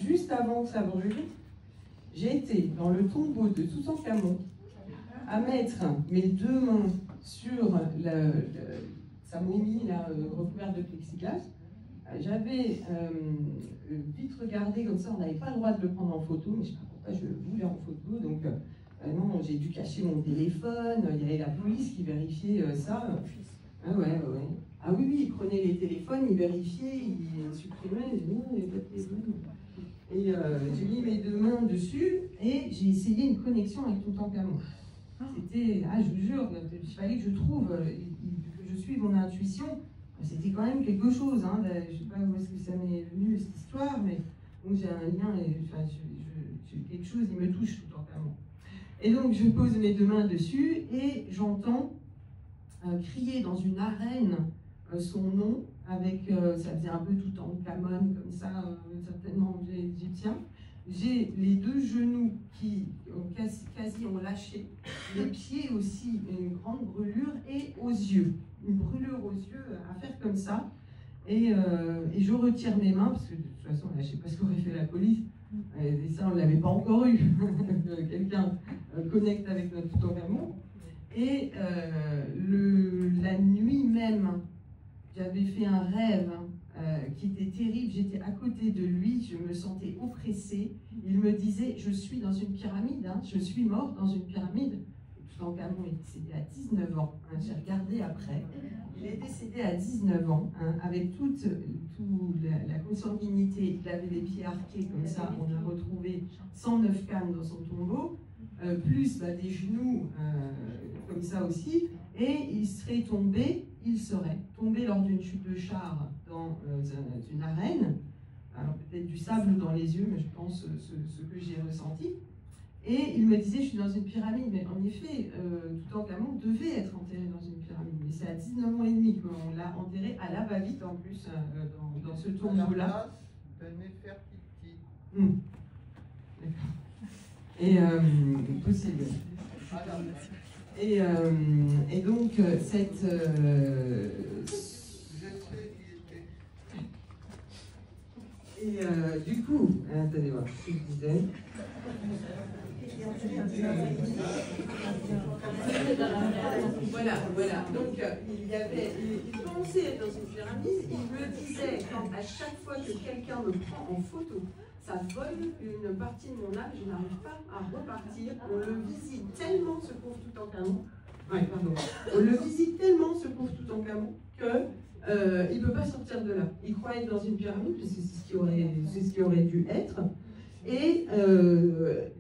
juste avant que ça brûle, j'ai été dans le tombeau de Toutankhamon à mettre mes 2 mains sur sa momie là, recouverte de plexiglas. J'avais vite regardé comme ça, on n'avait pas le droit de le prendre en photo, mais je ne sais pas pourquoi je voulais en photo, donc non, j'ai dû cacher mon téléphone, il y avait la police qui vérifiait ça. Ah ouais. Ah oui, ils prenaient les téléphones, ils vérifiaient, ils supprimaient, non, il n'y avait pas de téléphone. Et j'ai mis mes 2 mains dessus et j'ai essayé une connexion avec Toutankhamon. C'était, je vous jure, il fallait que je trouve, que je suive mon intuition. C'était quand même quelque chose, hein, je ne sais pas où est-ce que ça m'est venu cette histoire, mais donc j'ai un lien, j'ai quelque chose, il me touche Toutankhamon. Et donc je pose mes 2 mains dessus et j'entends crier dans une arène son nom, avec, ça faisait un peu Toutankhamon comme ça, certainement égyptien. J'ai les 2 genoux qui quasi ont lâché, les pieds aussi, une grande brûlure, et aux yeux, une brûlure aux yeux à faire comme ça. Et je retire mes mains, parce que de toute façon, là, je ne sais pas ce qu'aurait fait la police, et ça, on ne l'avait pas encore eu. Quelqu'un connecte avec notre Toutankhamon. Et la nuit même, j'avais fait un rêve qui était terrible. J'étais à côté de lui, je me sentais oppressée. Il me disait, je suis dans une pyramide, hein, je suis mort dans une pyramide. Toutankhamon est décédé à 19 ans. Hein, j'ai regardé après. Il est décédé à 19 ans, hein, avec toute la consanguinité. Il avait les pieds arqués comme ça. On a retrouvé 109 cannes dans son tombeau, plus des genoux comme ça aussi. Et il serait tombé lors d'une chute de char dans une arène. Alors peut-être du sable dans les yeux, mais je pense ce que j'ai ressenti. Et il me disait, je suis dans une pyramide, mais en effet, Toutankhamon devait être enterré dans une pyramide. Mais c'est à 19 ans et demi qu'on l'a enterré à la va-vite en plus, dans ce tombeau-là. Et possible. Et donc, cette... du coup, attendez voir ce que je disais. Voilà. Donc, il pensait être dans une pyramide. Il me disait, à chaque fois que quelqu'un me prend en photo, ça vole une partie de mon âme, je n'arrive pas à repartir. On le visite tellement, ce pauvre Toutankhamon. On le visite tellement, ce pauvre Toutankhamon, que il ne peut pas sortir de là. Il croit être dans une pyramide, puisque c'est ce qui aurait dû être. Et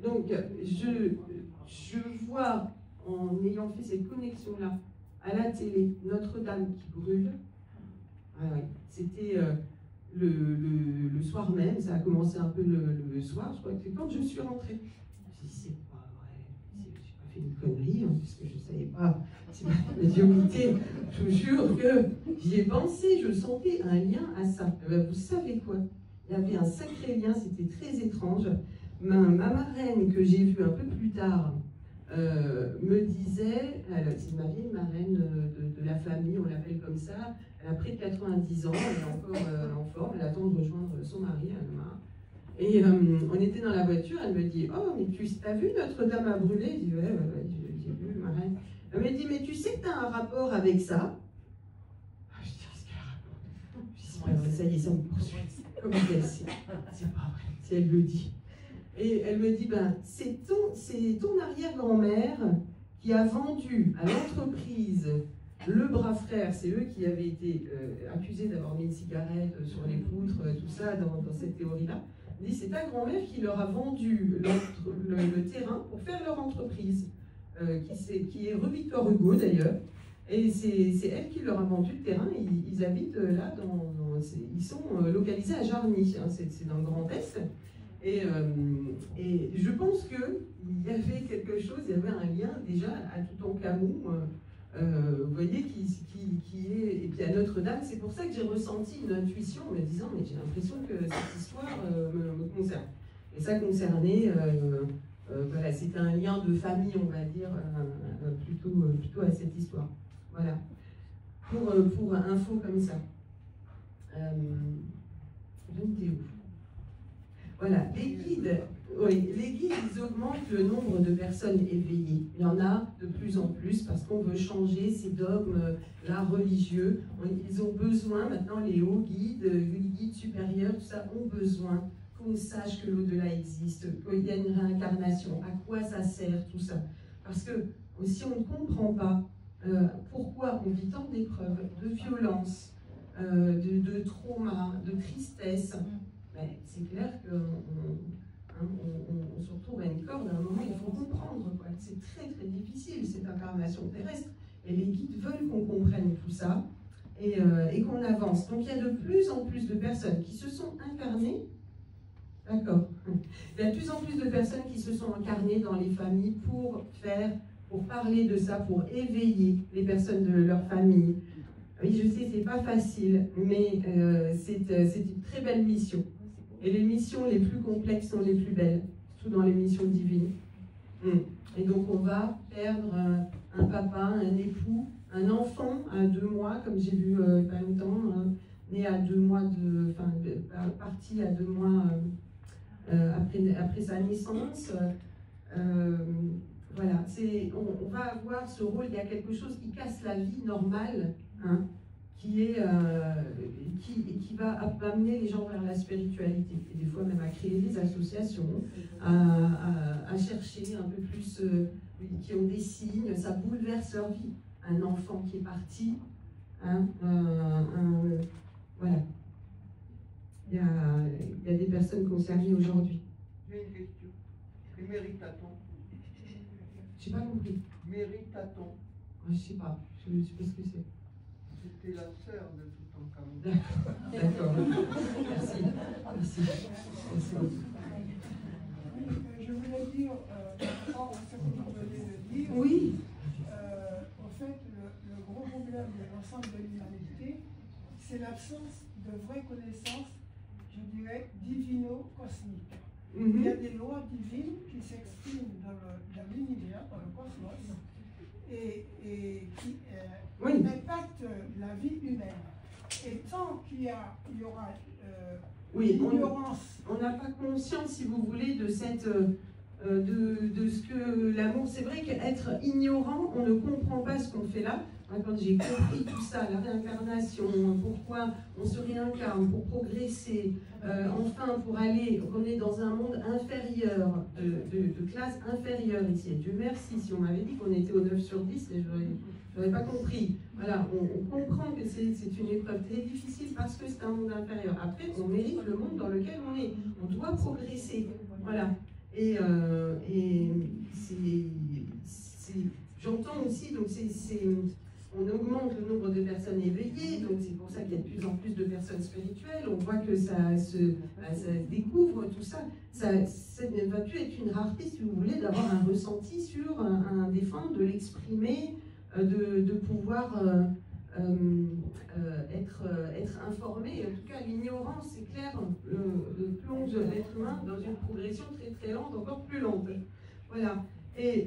donc, je vois, en ayant fait cette connexion-là, à la télé, Notre-Dame qui brûle. Ah ouais, c'était le soir même, ça a commencé un peu le soir, je crois que c'est quand je suis rentrée. Je me suis dit, c'est pas vrai, je n'ai pas fait une connerie, hein, puisque je ne savais pas, c'est pas la médiumnité. Je vous jure que j'y ai pensé, je sentais un lien à ça. Vous savez quoi? Il y avait un sacré lien, c'était très étrange. Ma marraine, que j'ai vue un peu plus tard, me disait, c'est ma vieille marraine de la famille, on l'appelle comme ça, elle a près de 90 ans, elle est encore en forme, elle attend de rejoindre son mari, Anna. Et on était dans la voiture, elle me dit, oh, mais tu as vu Notre-Dame a brûlé? Je dis, ouais, j'ai vu, marraine. Elle me dit, mais tu sais que tu as un rapport avec ça? Je dis, qu'est-ce qu'il y a un rapport? Je dis, c'est pas vrai, ça y est, ça me poursuit. Comment elle sait? C'est pas vrai, si elle le dit. Et elle me dit, ben, c'est ton arrière-grand-mère qui a vendu à l'entreprise le bras frère, c'est eux qui avaient été accusés d'avoir mis une cigarette sur les poutres, tout ça, dans cette théorie-là. Elle dit, c'est ta grand-mère qui leur a vendu le terrain pour faire leur entreprise, qui est rue Victor Hugo d'ailleurs. Et c'est elle qui leur a vendu le terrain. Ils habitent là, ils sont localisés à Jarny, hein, c'est dans le Grand Est. Et je pense qu'il y avait quelque chose, il y avait un lien déjà à Toutankhamon, vous voyez, qui est... Et puis à Notre-Dame, c'est pour ça que j'ai ressenti une intuition en me disant, mais j'ai l'impression que cette histoire me concerne. Et ça concernait, voilà, c'était un lien de famille, on va dire, plutôt à cette histoire. Voilà. Pour info comme ça. Je ne sais où. Voilà, les guides, ils augmentent le nombre de personnes éveillées. Il y en a de plus en plus parce qu'on veut changer ces dogmes-là religieux. Ils ont besoin, maintenant les hauts guides, les guides supérieurs, tout ça, ont besoin qu'on sache que l'au-delà existe, qu'il y a une réincarnation, à quoi ça sert, tout ça. Parce que si on ne comprend pas pourquoi on vit tant d'épreuves, de violences, de trauma, de tristesse, ben, c'est clair qu'on se retrouve à une corde à un moment, il faut comprendre. C'est très très difficile cette incarnation terrestre. Et les guides veulent qu'on comprenne tout ça et qu'on avance. Donc il y a de plus en plus de personnes qui se sont incarnées. D'accord. Il y a de plus en plus de personnes qui se sont incarnées dans les familles pour parler de ça, pour éveiller les personnes de leur famille. Oui, je sais, c'est pas facile, mais c'est une très belle mission. Et les missions les plus complexes sont les plus belles, surtout dans les missions divines. Et donc on va perdre un papa, un époux, un enfant à 2 mois, comme j'ai vu il n'y a pas longtemps, né à 2 mois parti à 2 mois après sa naissance. Voilà, on va avoir ce rôle, il y a quelque chose qui casse la vie normale, hein, qui va amener les gens vers la spiritualité, et des fois même à créer des associations, à chercher un peu plus, qui ont des signes, ça bouleverse leur vie. Un enfant qui est parti, hein, voilà. Il y a des personnes concernées aujourd'hui. J'ai une question. Que mérite-t-on? J'ai pas compris. Mérite-t-on? Je sais pas. Je sais pas ce que c'est. C'était la sœur de Toutankhamon. D'accord. Merci. Je voulais dire, par rapport à ce que vous venez de dire, Oui. en fait, le gros problème de l'ensemble de l'humanité, c'est l'absence de vraies connaissances, je dirais, divino-cosmiques. Il y a des lois divines qui s'expriment dans l'univers, dans le cosmos, et qui impactent la vie humaine. Et tant qu'il y aura ignorance. On n'a pas conscience, si vous voulez, de cette de ce que l'amour. C'est vrai qu'être ignorant, on ne comprend pas ce qu'on fait là. Quand j'ai compris tout ça, la réincarnation, pourquoi on se réincarne, pour progresser, enfin pour aller, on est dans un monde inférieur, de classe inférieure ici. Et Dieu merci, si on m'avait dit qu'on était au 9 sur 10, je n'aurais pas compris. Voilà, on comprend que c'est une épreuve très difficile parce que c'est un monde inférieur. Après, on mérite le monde dans lequel on est. On doit progresser. Voilà. Et j'entends aussi, donc on augmente le nombre de personnes éveillées, donc c'est pour ça qu'il y a de plus en plus de personnes spirituelles. On voit que ça découvre tout ça. Ça ne va plus être une rareté, si vous voulez, d'avoir un ressenti sur un défunt, de l'exprimer, de pouvoir être informé. En tout cas, l'ignorance, c'est clair, plonge l'être humain dans une progression très très lente, encore plus lente. Voilà. Et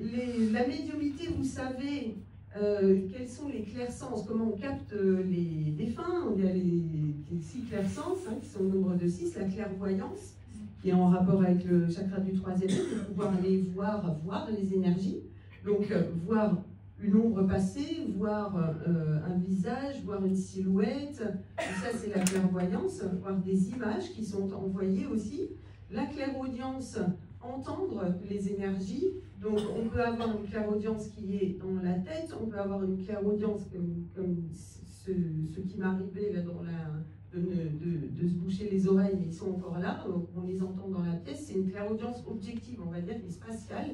la médiumnité, vous savez, quels sont les clairsens, comment on capte les défunts. Il y a les 6 clairsens, hein, qui sont au nombre de 6, la clairvoyance, qui est en rapport avec le chakra du 3e œil, de pouvoir les voir les énergies, donc voir une ombre passer, voir un visage, voir une silhouette, tout ça c'est la clairvoyance, voir des images qui sont envoyées aussi, la clairaudience, entendre les énergies. Donc on peut avoir une clairaudience qui est dans la tête, on peut avoir une clairaudience comme ce qui m'arrivait là de se boucher les oreilles, mais ils sont encore là, on les entend dans la pièce. C'est une clairaudience objective, on va dire, qui est spatiale,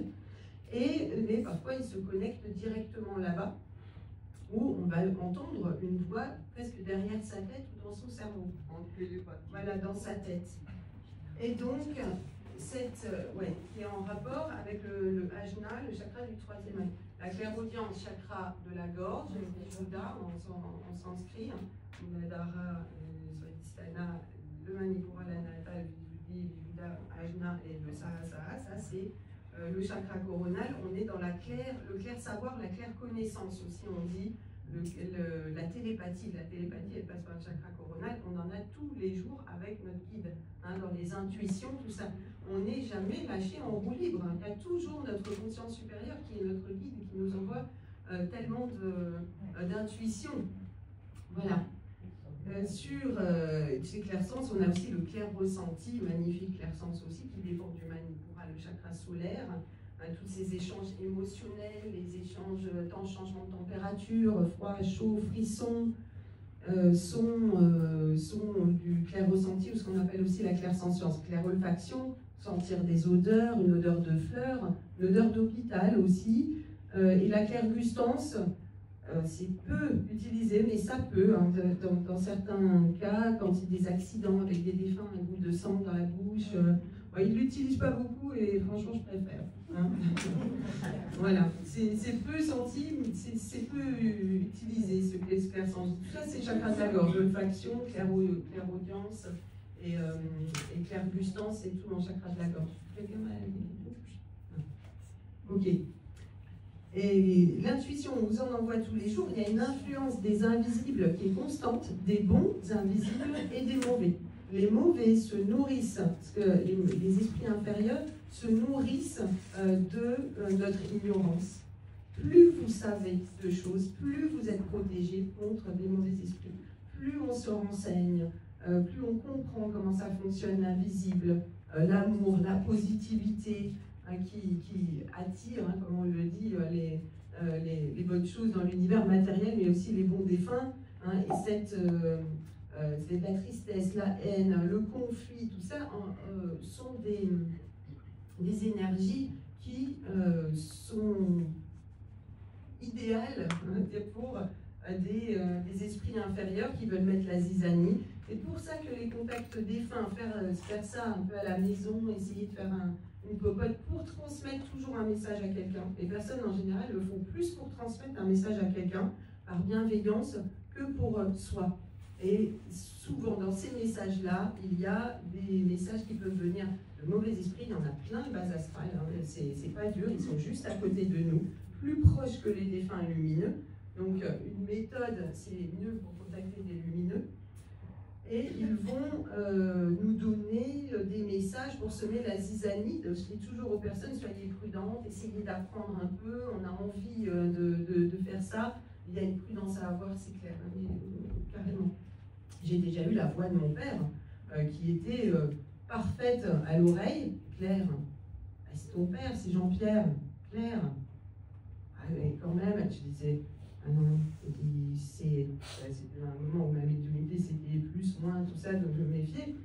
mais parfois ils se connectent directement là-bas, où on va entendre une voix presque derrière sa tête ou dans son cerveau. Voilà, dans sa tête. Et donc, qui est en rapport avec le ajna, le chakra du troisième œil. La clairaudience, chakra de la gorge, Vishuddha en sanskrit, Muladhara, Swadhisthana, le Manipura, l'Anahata, le Visuddhi, le Vishuddha, Ajna et le Sahasrara, ça c'est le chakra coronal. On est dans le clair savoir, la claire connaissance aussi, on dit. La télépathie elle passe par le chakra coronal, on en a tous les jours avec notre guide, hein, dans les intuitions, tout ça. On n'est jamais lâché en roue libre, hein. Il y a toujours notre conscience supérieure qui est notre guide et qui nous envoie tellement d'intuition. Voilà. Sur ces clairsens, on a aussi le clair ressenti, magnifique clairsens aussi, qui dépend du Manipura, le chakra solaire. Tous ces échanges émotionnels, les échanges temps, changement de température, froid, chaud, frisson, sont du clair ressenti, ou ce qu'on appelle aussi la clairsentience, clair olfaction, sentir des odeurs, une odeur de fleurs, une odeur d'hôpital aussi, et la clairgustance, c'est peu utilisé, mais ça peut, hein, dans certains cas, quand il y a des accidents avec des défunts, un goût de sang dans la bouche, ils ne l'utilisent pas beaucoup et franchement je préfère. Hein. Voilà, c'est peu senti, c'est peu utilisé ce clairsentience. Tout ça c'est chakra de la gorge, olfaction, clairaudience et clairgustance, c'est tout dans le chakra de la gorge. Ok. Et l'intuition, on vous en envoie tous les jours, il y a une influence des invisibles qui est constante, des bons invisibles et des mauvais. Les mauvais se nourrissent, parce que les esprits inférieurs se nourrissent de notre ignorance. Plus vous savez de choses, plus vous êtes protégé contre des mauvais esprits. Plus on se renseigne, plus on comprend comment ça fonctionne l'invisible, l'amour, la positivité, qui attire, hein, comme on le dit, les bonnes choses dans l'univers matériel, mais aussi les bons défunts, hein, et c'est la tristesse, la haine, le conflit, tout ça sont des énergies qui sont idéales, hein, pour des esprits inférieurs qui veulent mettre la zizanie. C'est pour ça que les contacts défunts, faire ça un peu à la maison, essayer de faire une popote pour transmettre toujours un message à quelqu'un. Les personnes en général le font plus pour transmettre un message à quelqu'un par bienveillance que pour soi. Et souvent dans ces messages-là, il y a des messages qui peuvent venir de mauvais esprits, il y en a plein de base astrale, hein. C'est pas dur, ils sont juste à côté de nous, plus proches que les défunts lumineux. Donc une méthode, c'est mieux pour contacter des lumineux. Et ils vont nous donner des messages pour semer la zizanie. Je dis toujours aux personnes, soyez prudentes, essayez d'apprendre un peu, on a envie de faire ça. Il y a une prudence à avoir, c'est clair, hein, carrément. J'ai déjà eu la voix de mon père qui était parfaite à l'oreille. Claire, c'est ton père, c'est Jean-Pierre. Claire, ah, mais quand même, je disais, ah non, c'était un moment où ma médiumnité c'était plus, moins, tout ça, donc je me méfiais.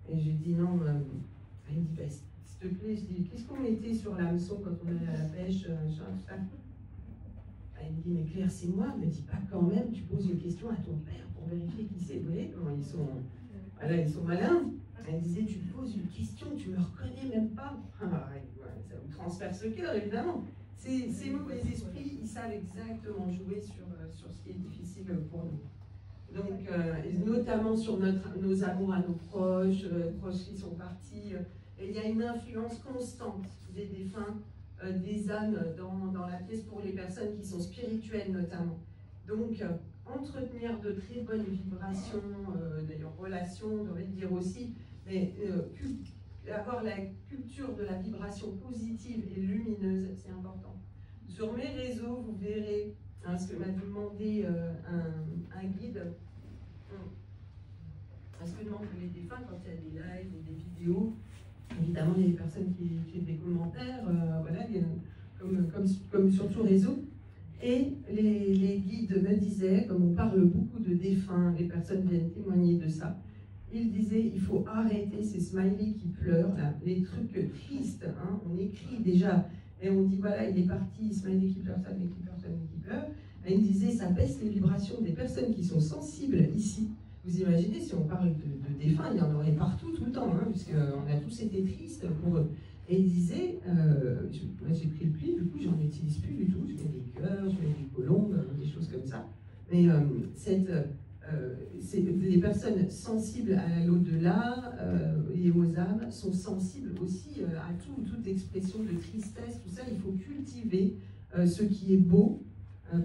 Et j'ai dit non, elle me dit, bah, s'il te plaît, je dis, qu'est-ce qu'on mettait sur l'hameçon quand on allait à la pêche, tout ça. Elle me dit, mais Claire, c'est moi. Elle me dit, pas quand même, tu poses une question à ton père pour vérifier qui c'est. Vous voyez comment ils sont, voilà, ils sont malins. Elle me disait, tu poses une question, tu me reconnais même pas. Ah, ça vous transperce le cœur, évidemment. Ces mauvais esprits, ils savent exactement jouer sur ce qui est difficile pour nous. Donc, notamment sur nos amours à nos proches, proches qui sont partis. Et il y a une influence constante des défunts, des âmes dans la pièce pour les personnes qui sont spirituelles notamment. Donc, entretenir de très bonnes vibrations, d'ailleurs relations, on devrait dire aussi, mais avoir la culture de la vibration positive et lumineuse, c'est important. Sur mes réseaux, vous verrez, hein, ce que m'a demandé un guide, ce que demandent les défunts quand il y a des lives ou des vidéos. Évidemment, il y a des personnes qui écrivent des commentaires, voilà, comme sur tout réseau. Et les guides me disaient, comme on parle beaucoup de défunts, les personnes viennent témoigner de ça, ils disaient, il faut arrêter ces smileys qui pleurent, là, les trucs tristes, hein, on écrit déjà, et on dit, voilà, il est parti, smiley qui pleure, smiley qui pleure, smiley qui pleure. Et ils disaient, ça baisse les vibrations des personnes qui sont sensibles ici. Vous imaginez, si on parle de défunts, il y en aurait partout, tout le le temps, hein, puisqu'on a tous été tristes pour eux. Et il disait, moi j'ai pris le pli, du coup j'en utilise plus du tout, je mets des cœurs, je mets des colombes, des choses comme ça. Mais les personnes sensibles à l'au-delà et aux âmes sont sensibles aussi à toute expression de tristesse, tout ça. Il faut cultiver ce qui est beau,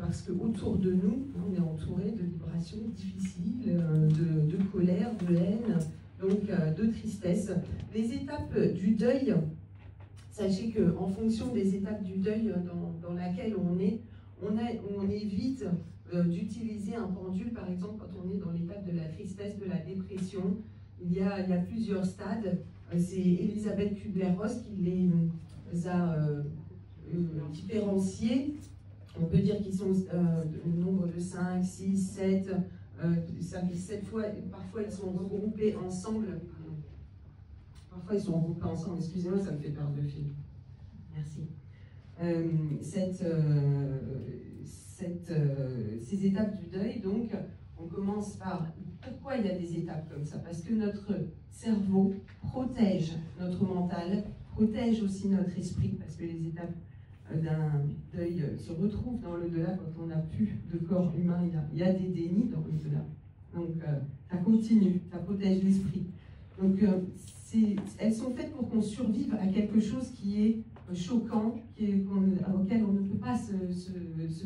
parce qu'autour de nous, on est entouré de vibrations difficiles, de colère, de haine, donc de tristesse. Les étapes du deuil, sachez qu'en fonction des étapes du deuil dans laquelle on évite d'utiliser un pendule, par exemple, quand on est dans l'étape de la tristesse, de la dépression. Il y a plusieurs stades. C'est Elisabeth Kubler-Ross qui les a différenciés. On peut dire qu'ils sont au nombre de 5, 6, 7, 7 fois. Parfois, ils sont regroupés ensemble. Parfois, ils sont regroupés ensemble. Excusez-moi, ça me fait perdre le fil. Merci. Ces étapes du deuil, donc, on commence par... Pourquoi il y a des étapes comme ça? Parce que notre cerveau protège notre mental, protège aussi notre esprit, parce que les étapes d'un deuil se retrouvent dans l'au-delà quand on n'a plus de corps humain. Il y a des dénis dans l'au-delà. Donc, ça continue, ça protège l'esprit. Donc, elles sont faites pour qu'on survive à quelque chose qui est choquant, auquel on ne peut pas se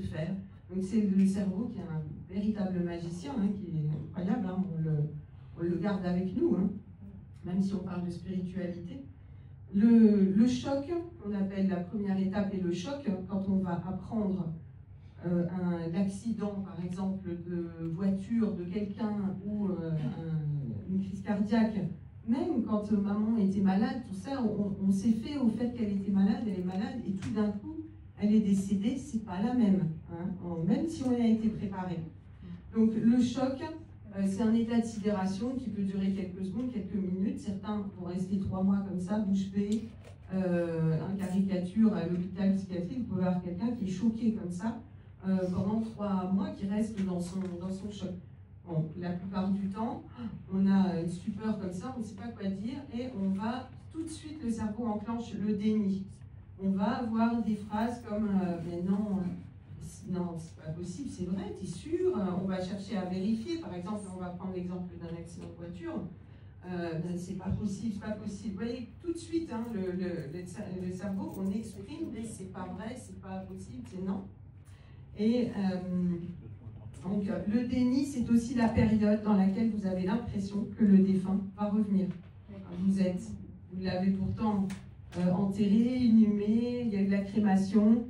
faire. Donc c'est le cerveau qui est un véritable magicien, hein, qui est incroyable, hein, on le garde avec nous, hein, même si on parle de spiritualité. Le choc, on appelle la première étape, et le choc, quand on va apprendre un accident, par exemple, de voiture, de quelqu'un, ou une crise cardiaque. Même quand maman était malade, tout ça, on s'est fait au fait qu'elle était malade, elle est malade, et tout d'un coup, elle est décédée, c'est pas la même, hein, même si on a été préparé. Donc le choc, c'est un état de sidération qui peut durer quelques secondes, quelques minutes. Certains vont rester 3 mois comme ça, bouche bée, en caricature à l'hôpital psychiatrique. Vous pouvez avoir quelqu'un qui est choqué comme ça pendant 3 mois, qui reste dans son choc. Bon, la plupart du temps, on a une stupeur comme ça, on ne sait pas quoi dire, et on va tout de suite, le cerveau enclenche le déni. On va avoir des phrases comme mais non, c'est pas possible, c'est vrai, t'es sûr? On va chercher à vérifier. Par exemple, on va prendre l'exemple d'un accident de voiture. C'est pas possible, c'est pas possible. Vous voyez, tout de suite, hein, le cerveau, on exprime, mais c'est pas vrai, c'est pas possible, c'est non. Et donc, le déni, c'est aussi la période dans laquelle vous avez l'impression que le défunt va revenir. Vous l'avez pourtant enterré, inhumé, il y a eu de la crémation,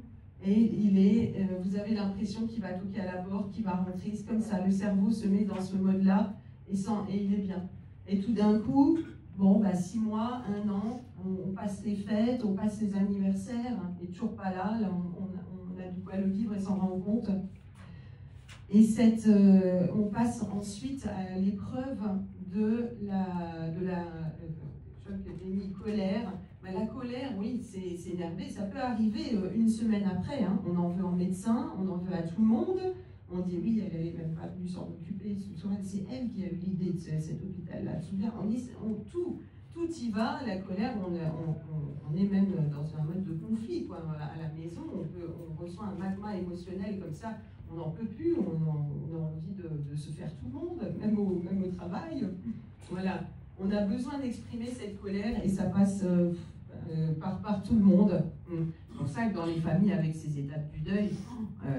et vous avez l'impression qu'il va toquer à la porte, qu'il va rentrer. C'est comme ça, le cerveau se met dans ce mode-là, et il est bien. Et tout d'un coup, bon, 6 mois, 1 an, on passe les fêtes, on passe les anniversaires, et toujours pas là, on a du quoi le vivre et s'en rendre compte. Et on passe ensuite à l'épreuve de la colère. La colère, oui, c'est énervé. Ça peut arriver 1 semaine après. Hein. On en veut en médecin, on en veut à tout le monde. On dit oui, elle n'avait même pas pu s'en occuper. C'est elle qui a eu l'idée de cet hôpital-là. Tout y va. La colère, on est même dans un mode de conflit, quoi. À la maison, on reçoit un magma émotionnel comme ça. On n'en peut plus, on a envie de se faire tout le monde, même au travail. Voilà, on a besoin d'exprimer cette colère et ça passe par tout le monde. C'est pour ça que dans les familles avec ces étapes du deuil,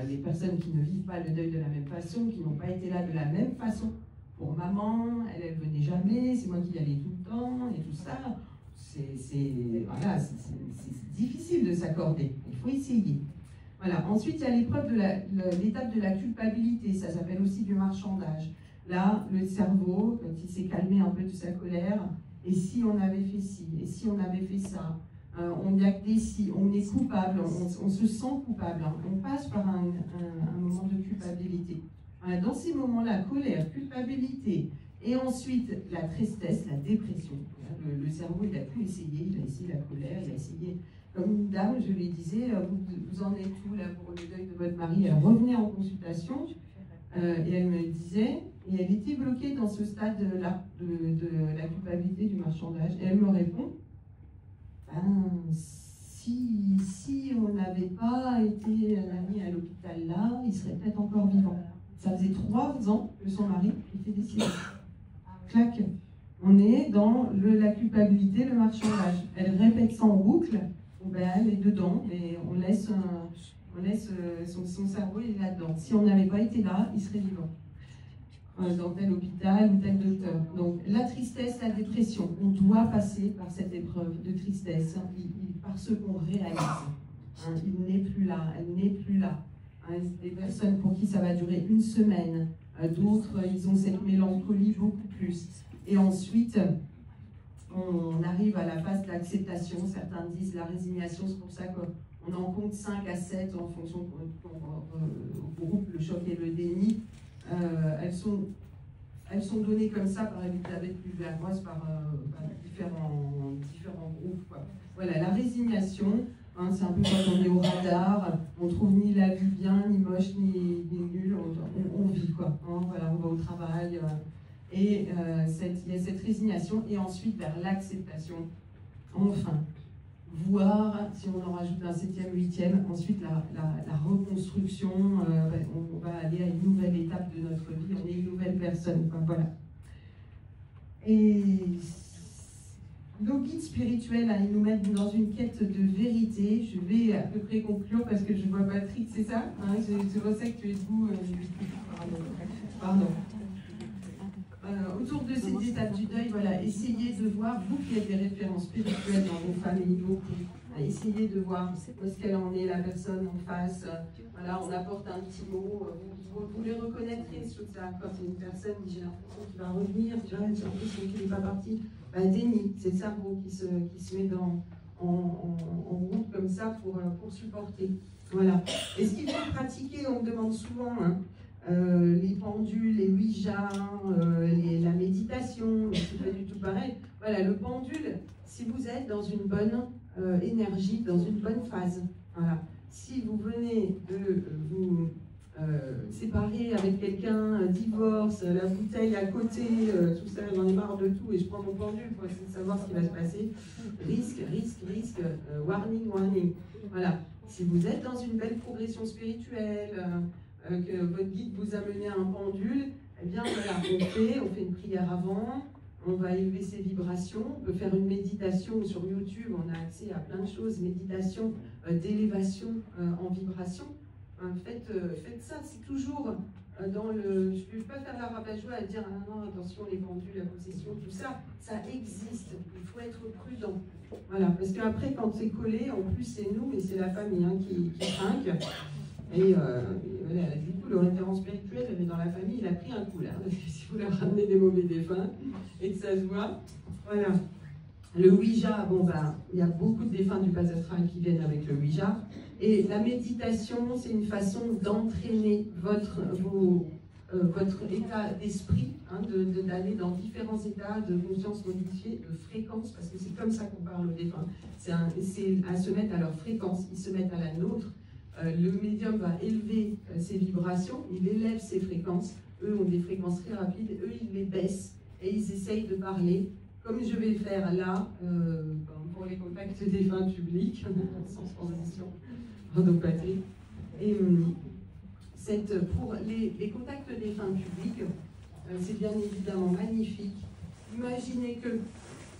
les personnes qui ne vivent pas le deuil de la même façon, qui n'ont pas été là de la même façon, pour maman, elle venait jamais, c'est moi qui y allais tout le temps et tout ça, c'est difficile de s'accorder, il faut essayer. Voilà. Ensuite, il y a l'épreuve l'étape de la culpabilité, ça s'appelle aussi du marchandage. Là, le cerveau, quand il s'est calmé un peu de sa colère, et si on avait fait ci, et si on avait fait ça, on y a que des si, on est coupable, on se sent coupable, hein, on passe par un moment de culpabilité. Voilà, dans ces moments-là, colère, culpabilité, et ensuite la tristesse, la dépression. Le cerveau, il a tout essayé, il a essayé la colère, il a essayé... Comme une dame, je lui disais, vous en êtes où là pour le deuil de votre mari? Elle revenait en consultation et elle me disait, Et elle était bloquée dans ce stade-là de la culpabilité du marchandage. Et elle me répond, si on n'avait pas été mis à l'hôpital là, il serait peut-être encore vivant. Ça faisait 3 ans que son mari était décédé. Clac. On est dans la culpabilité, le marchandage. Elle répète ça en boucle. Ben, elle est dedans, mais on laisse son cerveau il est là-dedans. Si on n'avait pas été là, il serait vivant. Dans tel hôpital ou tel docteur. Donc la tristesse, la dépression, on doit passer par cette épreuve de tristesse parce qu'on réalise. Il n'est plus là, elle n'est plus là. Des personnes pour qui ça va durer 1 semaine, d'autres ils ont cette mélancolie beaucoup plus. Et ensuite, on arrive à la phase d'acceptation. Certains disent la résignation, c'est pour ça qu'on en compte 5 à 7 en fonction du groupe, le choc et le déni. Elles sont données comme ça par Elisabeth Kubler-Ross, par différents groupes, quoi. Voilà, la résignation, c'est un peu quand on est au radar, on trouve ni la vie bien, ni moche, ni nulle, on vit, quoi. Voilà, on va au travail. Et il y a cette résignation, et ensuite vers l'acceptation. Enfin, voir, si on en rajoute un 7e, 8e, ensuite la reconstruction, on va aller à une nouvelle étape de notre vie, on est une nouvelle personne, quoi, voilà. Et nos guides spirituels, ils nous mettent dans une quête de vérité. Je vais à peu près conclure parce que je vois Patrick, c'est ça, je vois ça que tu es debout. Pardon. Autour de cette étape du deuil, voilà, essayez de voir, vous qui êtes des références spirituelles dans vos familles, essayez de voir où est-ce qu'elle en est, la personne en face. Voilà, on apporte un petit mot, vous les reconnaîtrez sur ça. Quand une personne dit j'ai l'impression qu'il va revenir, j'ai l'impression qu'il n'est pas parti, déni, c'est le cerveau qui se met en route comme ça pour supporter. Voilà. Et ce qu'il faut pratiquer, on me demande souvent, les pendules, les Ouija, la méditation, c'est pas du tout pareil. Voilà, le pendule, si vous êtes dans une bonne énergie, dans une bonne phase, voilà. Si vous venez de vous séparer avec quelqu'un, divorce, la bouteille à côté, tout ça, j'en ai marre de tout et je prends mon pendule pour essayer de savoir ce qui va se passer, risque, warning, voilà. Si vous êtes dans une belle progression spirituelle, que votre guide vous a mené à un pendule, eh bien voilà, on fait une prière avant, on va élever ses vibrations, on peut faire une méditation sur YouTube, on a accès à plein de choses, méditation d'élévation en vibration. Faites ça, c'est toujours dans le... Je ne peux pas faire la rabat-joie à dire ah non, attention, les pendules, la possession, tout ça, ça existe, il faut être prudent. Voilà, parce qu'après, quand c'est collé, en plus c'est nous et c'est la famille qui trinque. Et voilà, du coup, le référent spirituel, dans la famille, il a pris un coup là, parce que si vous leur ramenez des mauvais défunts, et que ça se voit, voilà. Le Ouija, il y a beaucoup de défunts du bas astral qui viennent avec le Ouija. Et la méditation, c'est une façon d'entraîner votre état d'esprit, d'aller dans différents états de conscience modifiée, de fréquence, parce que c'est comme ça qu'on parle aux défunts. C'est à se mettre à leur fréquence, ils se mettent à la nôtre. Le médium va élever ses vibrations, il élève ses fréquences. Eux ont des fréquences très rapides, eux ils les baissent et ils essayent de parler, comme je vais faire là, pour les contacts défunts publics, sans transition, pardon Patrick. Et pour les contacts défunts publics, c'est bien évidemment magnifique. Imaginez que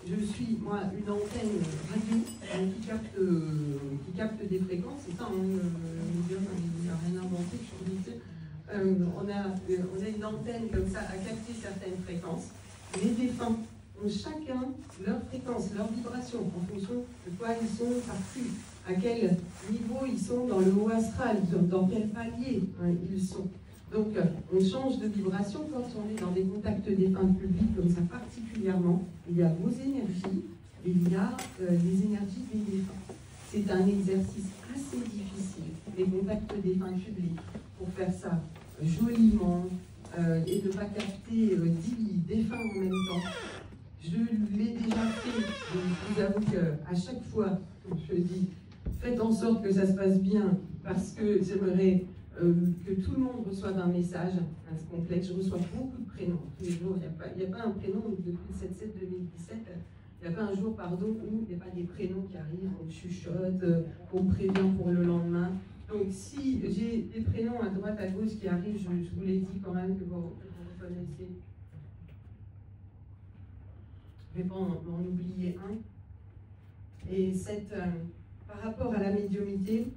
je suis, moi, une antenne radio qui capte des fréquences. C'est ça, le médium n'a rien inventé, on a une antenne comme ça à capter certaines fréquences. Les défunts ont chacun leur fréquence, leur vibration, en fonction de quoi ils sont partis, à quel niveau ils sont dans le haut astral, dans quel palier ils sont. Donc, on change de vibration quand on est dans des contacts défunts publics comme ça particulièrement. Il y a vos énergies et il y a les énergies des défunts. C'est un exercice assez difficile, les contacts défunts publics, pour faire ça joliment et ne pas capter 10 défunts en même temps. Je l'ai déjà fait, je vous avoue qu'à chaque fois, je dis, faites en sorte que ça se passe bien, parce que j'aimerais que tout le monde reçoive un message, un complexe. Je reçois beaucoup de prénoms tous les jours. Il n'y a pas un prénom depuis le 7-7-2017. Il n'y a pas un jour, pardon, où il n'y a pas des prénoms qui arrivent, on chuchote, on prévient pour le lendemain. Donc si j'ai des prénoms à droite, à gauche qui arrivent, je vous l'ai dit quand même que vous reconnaissez. Je ne vais pas en oublier un. Et par rapport à la médiumnité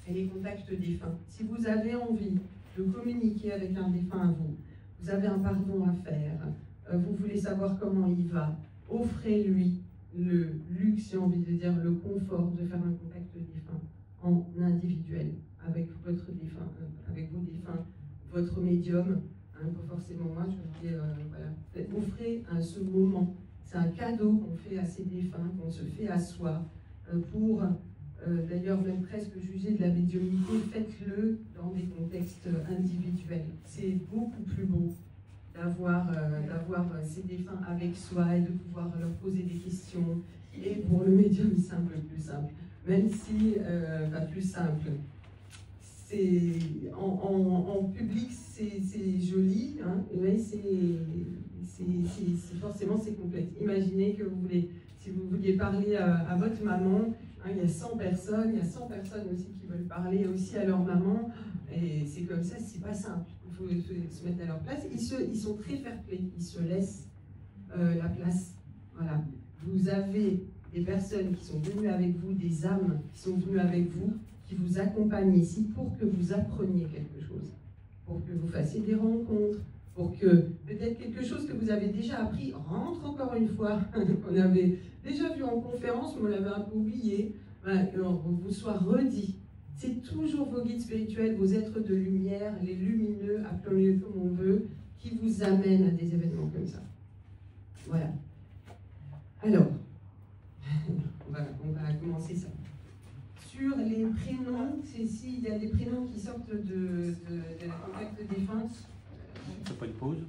et les contacts défunts, si vous avez envie de communiquer avec un défunt à vous, vous avez un pardon à faire, vous voulez savoir comment il va, offrez-lui le luxe, j'ai envie de dire, le confort de faire un contact défunt en individuel avec votre défunt, avec vos défunts, votre médium, hein, pas forcément moi, je vous dis, voilà, offrez ce moment. C'est un cadeau qu'on fait à ses défunts, qu'on se fait à soi, pour, d'ailleurs, même presque juger de la médiumnité, faites-le dans des contextes individuels. C'est beaucoup plus beau d'avoir ces défunts avec soi et de pouvoir leur poser des questions. Et pour le médium, c'est un peu plus simple, même si, pas plus simple. En public, c'est joli, hein, mais forcément c'est complexe. Imaginez que si vous vouliez parler à votre maman, hein, il y a 100 personnes, il y a 100 personnes aussi qui veulent parler aussi à leur maman, et c'est comme ça, c'est pas simple. Il faut se mettre à leur place. Ils sont très fair-play, ils se laissent la place. Voilà. Vous avez des personnes qui sont venues avec vous, des âmes qui sont venues avec vous, qui vous accompagnent ici pour que vous appreniez quelque chose, pour que vous fassiez des rencontres, pour que peut-être quelque chose que vous avez déjà appris rentre encore une fois, qu'on avait déjà vu en conférence, mais on l'avait un peu oublié, voilà, qu'on vous soit redit. C'est toujours vos guides spirituels, vos êtres de lumière, les lumineux, appelons-les comme on veut, qui vous amènent à des événements comme ça. Voilà. Alors, on va commencer ça. Sur les prénoms, s'il y a des prénoms qui sortent de la contact défunt. C'est pas une pause?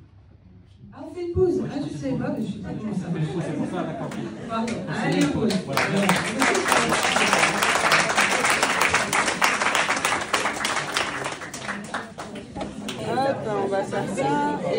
Ah, on fait une pause. Ah, je ne sais pas, mais je suis pas comment ça. C'est pour ça, d'accord. Allez, pause. Voilà.